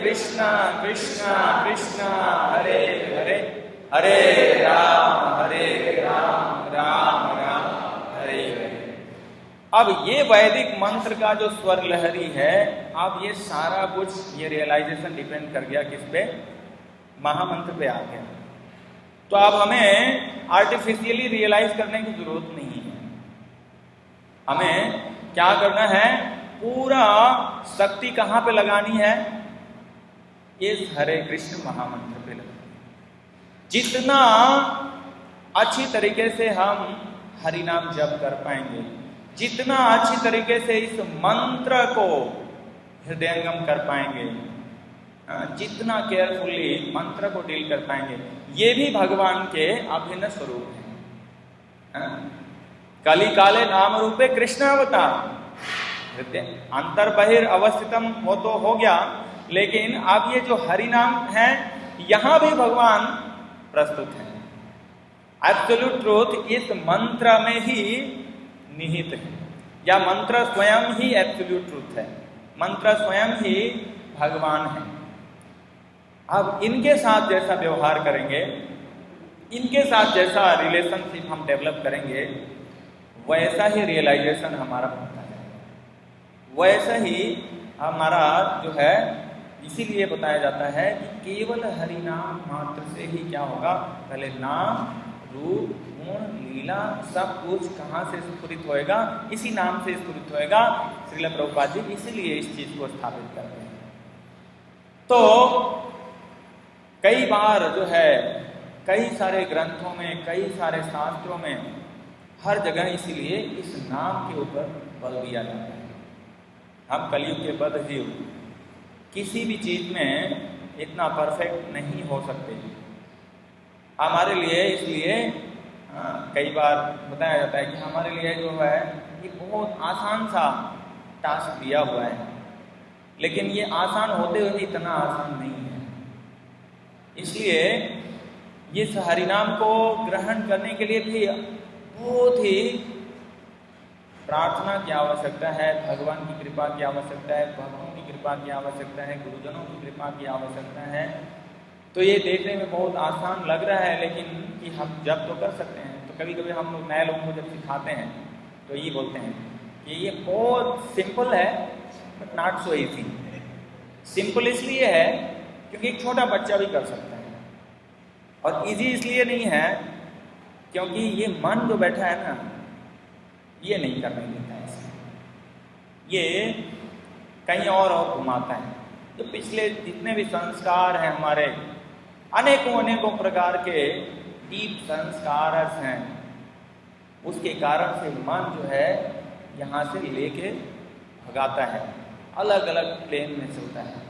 कृष्णा कृष्णा हरे हरे, हरे राम राम राम हरे हरे। अब ये वैदिक मंत्र का जो स्वर लहरी है, अब ये सारा कुछ ये रियलाइजेशन डिपेंड कर गया किस पे? महामंत्र पे आ गया। तो अब हमें आर्टिफिशियली रियलाइज करने की जरूरत नहीं है। हमें क्या करना है? पूरा शक्ति कहां पे लगानी है? इस हरे कृष्ण महामंत्र पे लगानी। जितना अच्छी तरीके से हम हरि नाम जप कर पाएंगे, जितना अच्छी तरीके से इस मंत्र को हृदयंगम कर पाएंगे, जितना केयरफुली मंत्र को डील कर पाएंगे, ये भी भगवान के अभिन्न स्वरूप है। कली काले नाम रूपे कृष्ण अवतार, अंतर बहिर अवस्थितम हो तो हो गया, लेकिन अब ये जो हरि नाम है यहां भी भगवान प्रस्तुत है। एब्सोल्यूट ट्रूथ इस मंत्र में ही निहित है, या मंत्र स्वयं ही एब्सोल्यूट ट्रूथ है, मंत्र स्वयं ही भगवान है। अब इनके साथ जैसा व्यवहार करेंगे, इनके साथ जैसा रिलेशनशिप हम डेवलप करेंगे, वैसा ही रियलाइजेशन हमारा होता है, वैसा ही हमारा जो है। इसीलिए बताया जाता है कि केवल हरि नाम मात्र से ही क्या होगा? पहले नाम रूप गुण लीला सब कुछ कहाँ से स्फुरित होएगा? इसी नाम से स्फुरित होएगा। श्रील प्रभुपाद जी इसीलिए इस चीज को स्थापित करते हैं। तो कई बार जो है, कई सारे ग्रंथों में, कई सारे शास्त्रों में, हर जगह इसीलिए इस नाम के ऊपर बल दिया जाता है। हम कलयुग के बद्ध जीव किसी भी चीज में इतना परफेक्ट नहीं हो सकते हमारे लिए। इसलिए कई बार बताया जाता है कि हमारे लिए जो है ये बहुत आसान सा टास्क दिया हुआ है, लेकिन ये आसान होते हुए भी इतना आसान नहीं है। इसलिए इस हरिनाम को ग्रहण करने के लिए भी बहुत ही प्रार्थना की आवश्यकता है, भगवान की कृपा की आवश्यकता है, भक्तों की कृपा की आवश्यकता है, गुरुजनों की कृपा की आवश्यकता है। तो ये देखने में बहुत आसान लग रहा है, लेकिन कि हम जब तो कर सकते हैं। तो कभी कभी हम लोग नए लोगों को जब सिखाते हैं तो ये बोलते हैं कि ये बहुत सिंपल है but not so easy. Simple इसलिए है क्योंकि एक छोटा बच्चा भी कर सकता है, और इजी इसलिए नहीं है क्योंकि ये मन जो बैठा है ना, ये नहीं करने देता है, ये कहीं और घुमाता है। तो पिछले जितने भी संस्कार हैं हमारे, अनेकों प्रकार के डीप संस्कार हैं, उसके कारण से मन जो है यहाँ से लेके भगाता है, अलग अलग प्लेन में चलता है।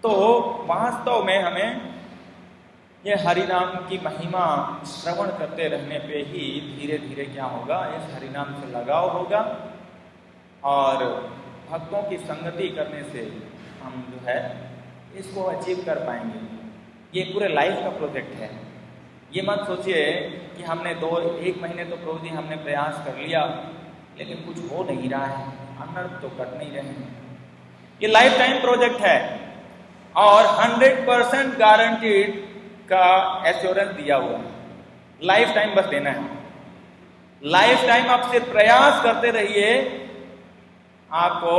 तो वास्तव में हमें ये हरिनाम की महिमा श्रवण करते रहने पे ही धीरे धीरे क्या होगा, इस हरिनाम से लगाव होगा, और भक्तों की संगति करने से हम जो है इसको अचीव कर पाएंगे। ये पूरे लाइफ का प्रोजेक्ट है। ये मत सोचिए कि हमने 1 महीने तो प्रभु जी हमने प्रयास कर लिया लेकिन कुछ हो नहीं रहा है, अनर्थ तो कट नहीं रहे हैं। ये लाइफ टाइम प्रोजेक्ट है और 100% गारंटीड का एश्योरेंस दिया हुआ है। लाइफ टाइम बस देना है, लाइफ टाइम आप सिर्फ प्रयास करते रहिए, आपको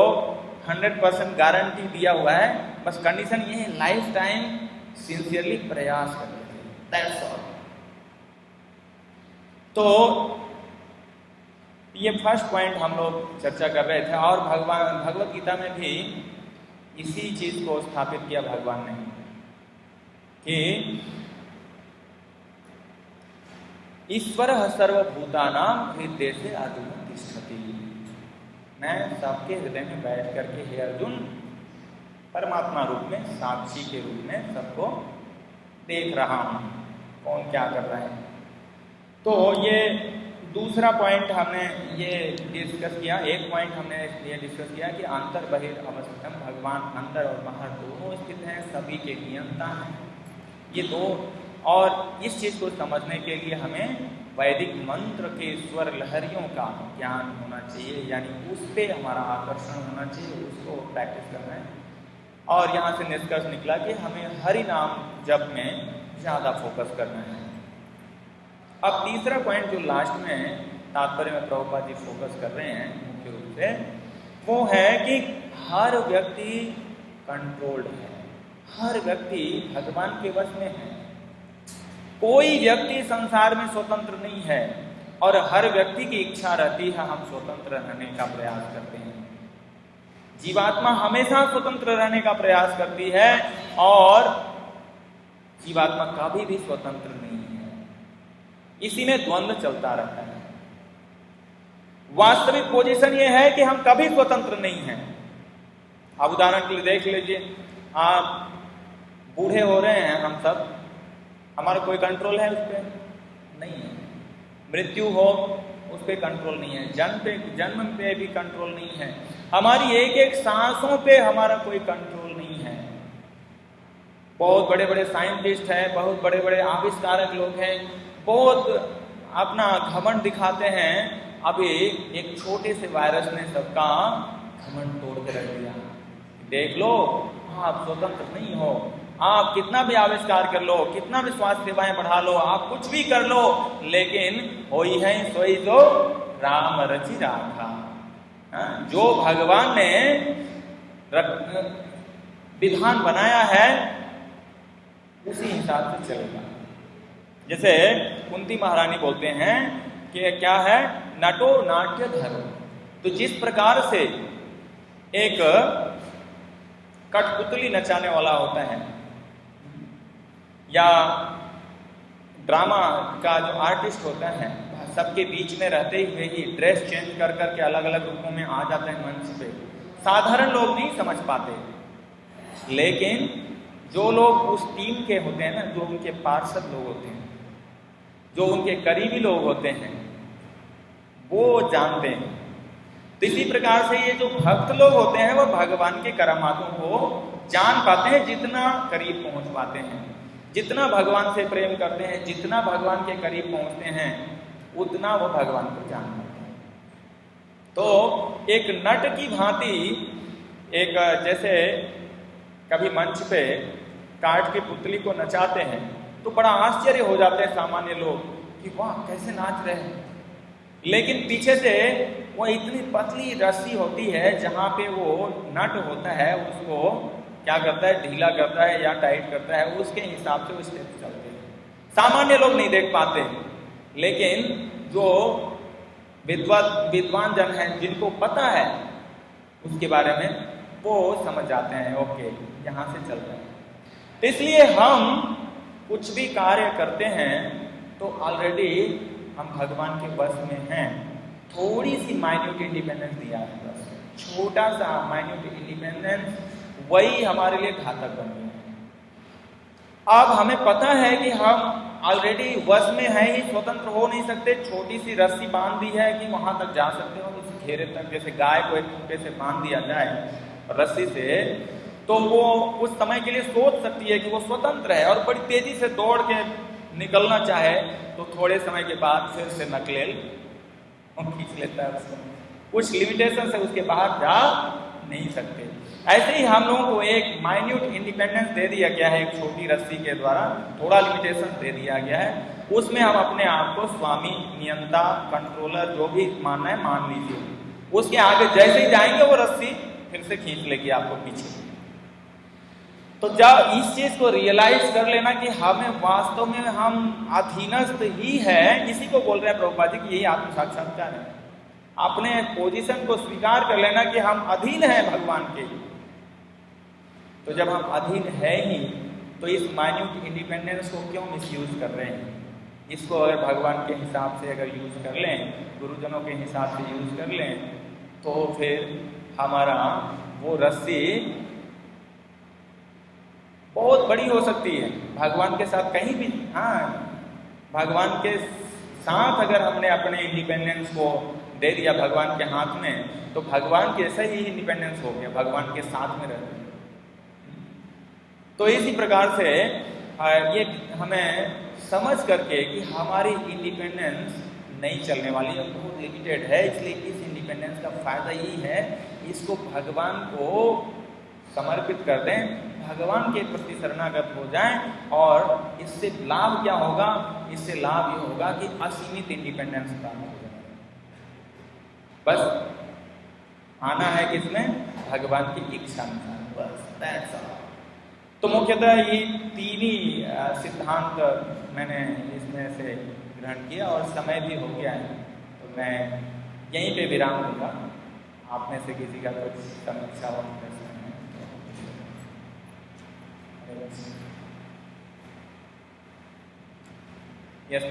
100% गारंटी दिया हुआ है। बस कंडीशन ये है, लाइफ टाइम सिंसियरली प्रयास करते रहिए, दैट्स ऑल। तो ये फर्स्ट पॉइंट हम लोग चर्चा कर रहे थे, और भगवत गीता में भी इसी चीज को स्थापित किया भगवान ने कि ईश्वर सर्वभूतानां हृदय से आदिम तिष्ठति। मैं सबके हृदय में बैठ करके हे अर्जुन परमात्मा रूप में, साक्षी के रूप में सबको देख रहा हूँ कौन क्या कर रहा है। तो ये दूसरा पॉइंट हमने ये डिस्कस किया। एक पॉइंट हमने ये डिस्कस किया कि अंतर बहिर अवस्थितम, भगवान अंदर और बाहर दोनों स्थित हैं, सभी के नियंता हैं। ये दो, और इस चीज़ को समझने के लिए हमें वैदिक मंत्र के स्वर लहरियों का ज्ञान होना चाहिए, यानी उस पर हमारा आकर्षण होना चाहिए, उसको प्रैक्टिस करना है। और यहाँ से निष्कर्ष निकला कि हमें हरि नाम जप में ज़्यादा फोकस करना है। अब तीसरा पॉइंट जो लास्ट में तात्पर्य में प्रभुपाद जी फोकस कर रहे हैं मुख्य रूप से, वो है कि हर व्यक्ति कंट्रोल्ड है, हर व्यक्ति भगवान के वश में है। कोई व्यक्ति संसार में स्वतंत्र नहीं है, और हर व्यक्ति की इच्छा रहती है हम स्वतंत्र रहने का प्रयास करते हैं। जीवात्मा हमेशा स्वतंत्र रहने का प्रयास करती है, और जीवात्मा कभी भी स्वतंत्र नहीं है। इसी में द्वंद्व चलता रहता है। वास्तविक पोजीशन यह है कि हम कभी स्वतंत्र नहीं हैं। अब उदाहरण के लिए देख लीजिए, आप बूढ़े हो रहे हैं, हम सब, हमारा कोई कंट्रोल है उस पर? नहीं है। मृत्यु हो उस पर कंट्रोल नहीं है, जन्म पे भी कंट्रोल नहीं है, हमारी एक एक सांसों पे हमारा कोई कंट्रोल नहीं है। बहुत बड़े बड़े साइंटिस्ट हैं, बहुत बड़े बड़े आविष्कारक लोग हैं, बहुत अपना घमंड दिखाते हैं। अभी एक छोटे से वायरस ने सबका घमंड तोड़ के रख दिया। देख लो, आप स्वतंत्र नहीं हो, आप कितना भी आविष्कार कर लो, कितना भी स्वास्थ्य सेवाएं बढ़ा लो, आप कुछ भी कर लो, लेकिन होई है सोई जो राम रचि राखा। जो भगवान ने विधान बनाया है उसी हिसाब से चलेगा। जैसे कुंती महारानी बोलते हैं कि क्या है, नटो नाट्य धर्म। तो जिस प्रकार से एक कठपुतली नचाने वाला होता है, या ड्रामा का जो आर्टिस्ट होता है, सबके बीच में रहते हुए ही ड्रेस चेंज कर करके अलग अलग रूपों में आ जाते हैं मंच पे, साधारण लोग नहीं समझ पाते। लेकिन जो लोग उस टीम के होते हैं ना, जो उनके पार्षद लोग होते हैं, जो उनके करीबी लोग होते हैं, वो जानते हैं। तो इसी प्रकार से ये जो भक्त लोग होते हैं वो भगवान के करामातों को जान पाते हैं, जितना करीब पहुंच पाते हैं, जितना भगवान से प्रेम करते हैं, जितना भगवान के करीब पहुंचते हैं, उतना वो भगवान को जान पाते हैं। तो एक नट की भांति, एक जैसे कभी मंच पे काट के पुतली को नचाते हैं तो बड़ा आश्चर्य हो जाते हैं सामान्य लोग कि वाह कैसे नाच रहे हैं, लेकिन पीछे से वो इतनी पतली रस्सी होती है जहाँ पे वो नट होता है, उसको क्या करता है, ढीला करता है या टाइट करता है, उसके हिसाब से वो स्टेप चलते हैं। सामान्य लोग नहीं देख पाते, लेकिन जो विद्वान जन हैं, जिनको पता है उसके बारे में, वो समझ जाते हैं, ओके यहाँ से चलता है। तो इसलिए हम कुछ भी कार्य करते हैं तो ऑलरेडी हम भगवान के वश में हैं। थोड़ी सी माइन्यूट इंडिपेंडेंस दिया है, बस छोटा सा माइन्यूट इंडिपेंडेंस, वही हमारे लिए घातक बन गया। अब हमें पता है कि हम ऑलरेडी वश में हैं ही, स्वतंत्र हो नहीं सकते। छोटी सी रस्सी बांध दी है कि वहां तक जा सकते हो, इस घेरे तक। जैसे गाय को एक खूंटे से बांध दिया जाए रस्सी से, तो वो कुछ समय के लिए सोच सकती है कि वो स्वतंत्र है, और बड़ी तेजी से दौड़ के निकलना चाहे तो थोड़े समय के बाद फिर से नकलेल खींच लेता है उसको। कुछ लिमिटेशन से उसके बाहर जा नहीं सकते। ऐसे ही हम लोगों को एक माइन्यूट इंडिपेंडेंस दे दिया गया है, एक छोटी रस्सी के द्वारा थोड़ा लिमिटेशन दे दिया गया है। उसमें हम अपने आप को स्वामी, नियंता, कंट्रोलर, जो भी मानना है मान लीजिए। उसके आगे जैसे ही जाएंगे वो रस्सी फिर से खींच लेगी आपको पीछे। तो जब इस चीज को रियलाइज कर लेना कि हमें वास्तव में हम अधीनस्थ ही है, इसी को बोल रहे हैं प्रभुपाद जी कि यही आत्म साक्षात्कार है। अपने पोजीशन को स्वीकार कर लेना कि हम अधीन हैं भगवान के। तो जब हम अधीन है ही, तो इस माइन्यूट इंडिपेंडेंस को क्यों मिसयूज कर रहे हैं? इसको अगर भगवान के हिसाब से अगर यूज कर लें, गुरुजनों के हिसाब से यूज कर लें, तो फिर हमारा वो रस्सी बहुत बड़ी हो सकती है भगवान के साथ कहीं भी। हाँ, भगवान के साथ अगर हमने अपने इंडिपेंडेंस को दे दिया भगवान के हाथ में, तो भगवान कैसे ही इंडिपेंडेंस हो गया, भगवान के साथ में रहते। तो इसी प्रकार से ये हमें समझ करके कि हमारी इंडिपेंडेंस नहीं चलने वाली है, बहुत लिमिटेड है, इसलिए इस इंडिपेंडेंस का फायदा यही है इसको भगवान को समर्पित कर दें, भगवान के प्रति शरणागत हो जाएं, और इससे लाभ क्या होगा? इससे लाभ ये होगा कि असीमित इंडिपेंडेंस प्राप्त हो जाएगा। बस आना है किसमें? भगवान की इच्छा में, बस दैट्स ऑल। तो मुख्यतः ये तीन ही सिद्धांत मैंने इसमें से ग्रहण किया और समय भी हो गया है, तो मैं यहीं पे विराम दूंगा। आप में से किसी का कुछ समीक्षा हो यस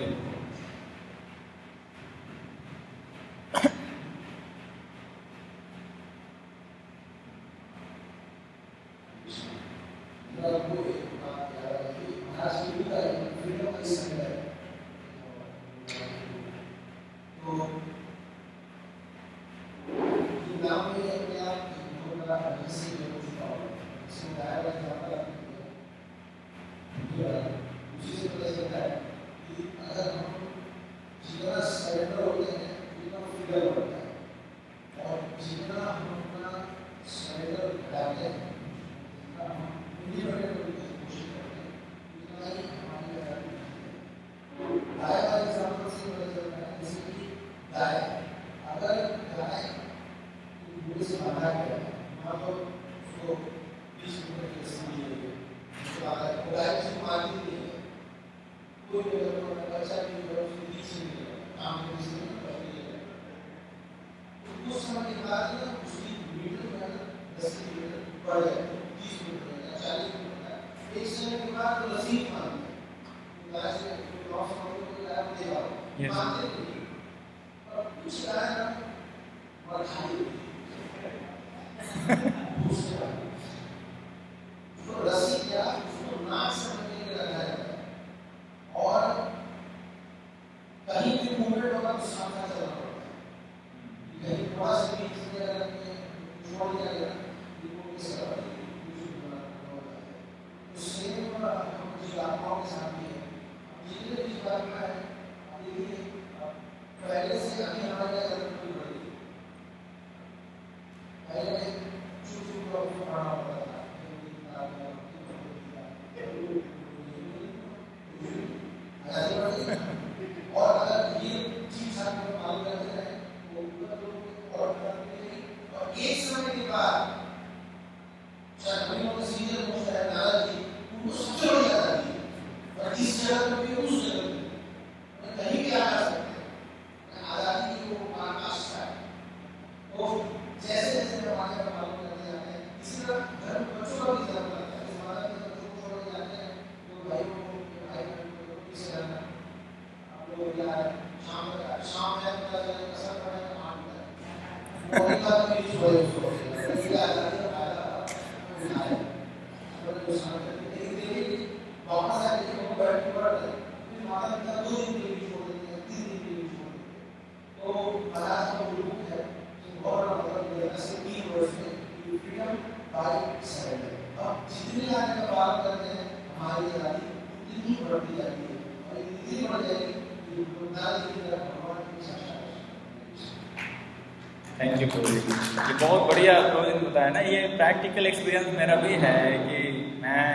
थैंक यू प्रभु। ये बहुत बढ़िया प्रभु बताया ना, ये प्रैक्टिकल एक्सपीरियंस मेरा भी है कि मैं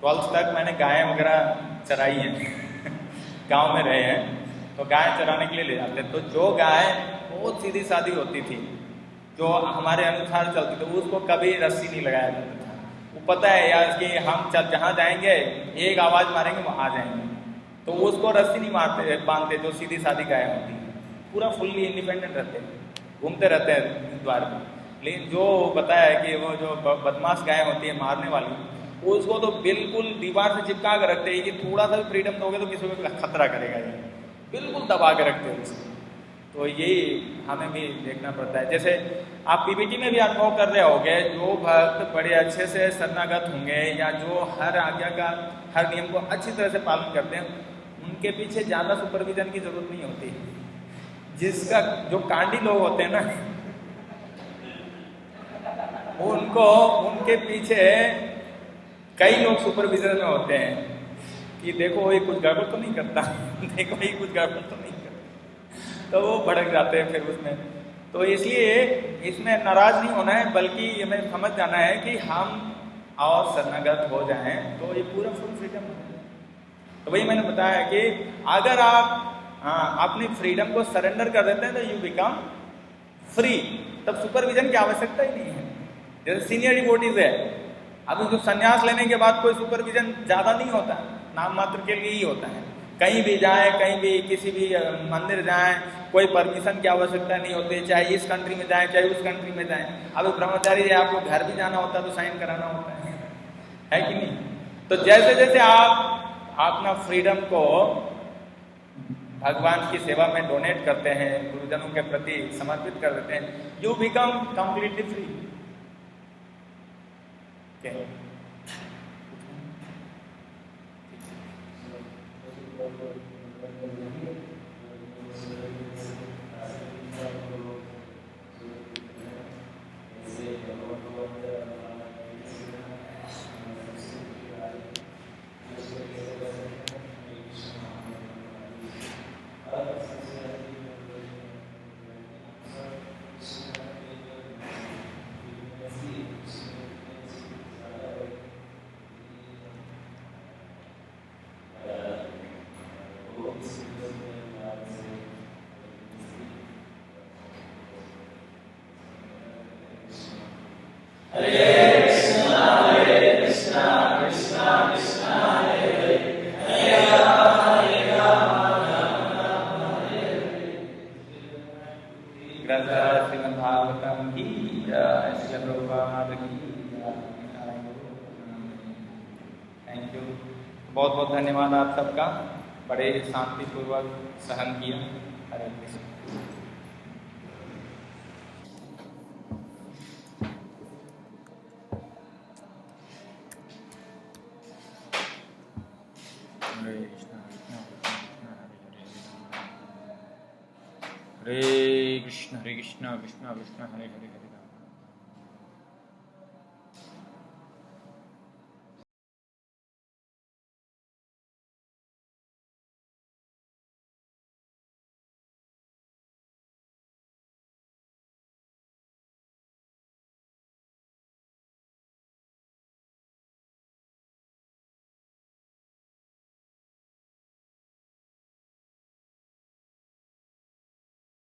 12th तक मैंने गाय वगैरह चराई है गांव में रहे हैं, तो गाय चराने के लिए ले जाते, तो जो गाय बहुत सीधी सादी होती थी, जो हमारे अनुसार चलती थी, उसको कभी रस्सी नहीं लगाया जाता था। वो पता है यार कि हम जहाँ जाएंगे एक आवाज़ मारेंगे वहाँ आ जाएंगे, तो उसको रस्सी नहीं मारते बांधते, जो सीधी सादी गाय होती है, पूरा फुल्ली इंडिपेंडेंट रहते हैं, घूमते रहते हैं द्वार में। लेकिन जो बताया है कि वो जो बदमाश गाय होती है मारने वाली, उसको तो बिल्कुल दीवार से चिपका कर रखते हैं कि थोड़ा सा भी फ्रीडम दोगे तो किसी को खतरा करेगा, ये बिल्कुल दबा के रखते हैं उसको। तो यही हमें भी देखना पड़ता है। जैसे आप पीपीटी में भी अनुभव कर रहे होंगे, जो भक्त बड़े अच्छे से शरणागत होंगे या जो हर आज्ञा का, हर नियम को अच्छी तरह से पालन करते हैं, उनके पीछे ज़्यादा सुपरविजन की जरूरत नहीं होती। जिसका जो कांडी लोग होते हैं ना, उनको उनके पीछे कई लोग सुपरविजन में होते हैं कि देखो ये कुछ गड़बड़ तो नहीं करता देखो ये कुछ गड़बड़ तो नहीं करता, तो वो भड़क जाते हैं फिर उसमें। तो इसलिए इसमें नाराज नहीं होना है, बल्कि हमें समझ जाना है कि हम और शरणागत हो जाएं तो ये पूरा फुल फ्रीडम है। तो वही मैंने बताया कि अगर आप अपनी फ्रीडम को सरेंडर कर देते हैं तो यू बिकम फ्री, तब सुपरविजन की आवश्यकता ही नहीं है। जैसे सीनियर डिवोटीज है, अभी जो संन्यास लेने के बाद कोई सुपरविजन ज्यादा नहीं होता, नाम मात्र के लिए ही होता है। कहीं भी जाए, कहीं भी किसी भी मंदिर जाए, कोई परमिशन की आवश्यकता नहीं होती, चाहे इस कंट्री में जाए चाहे उस कंट्री में जाए। अभी ब्रह्मचारी है, आपको घर भी जाना होता है तो साइन कराना होता है कि नहीं? तो जैसे जैसे आप अपना फ्रीडम को भगवान की सेवा में डोनेट करते हैं, गुरुजनों के प्रति समर्पित कर देते हैं, you become completely free. Thank you, बहुत बहुत धन्यवाद आप सबका, बड़े शांतिपूर्वक सहन किया। हरे कृष्ण। हरे कृष्ण कृष्ण कृष्ण हरे हरे हरे राम।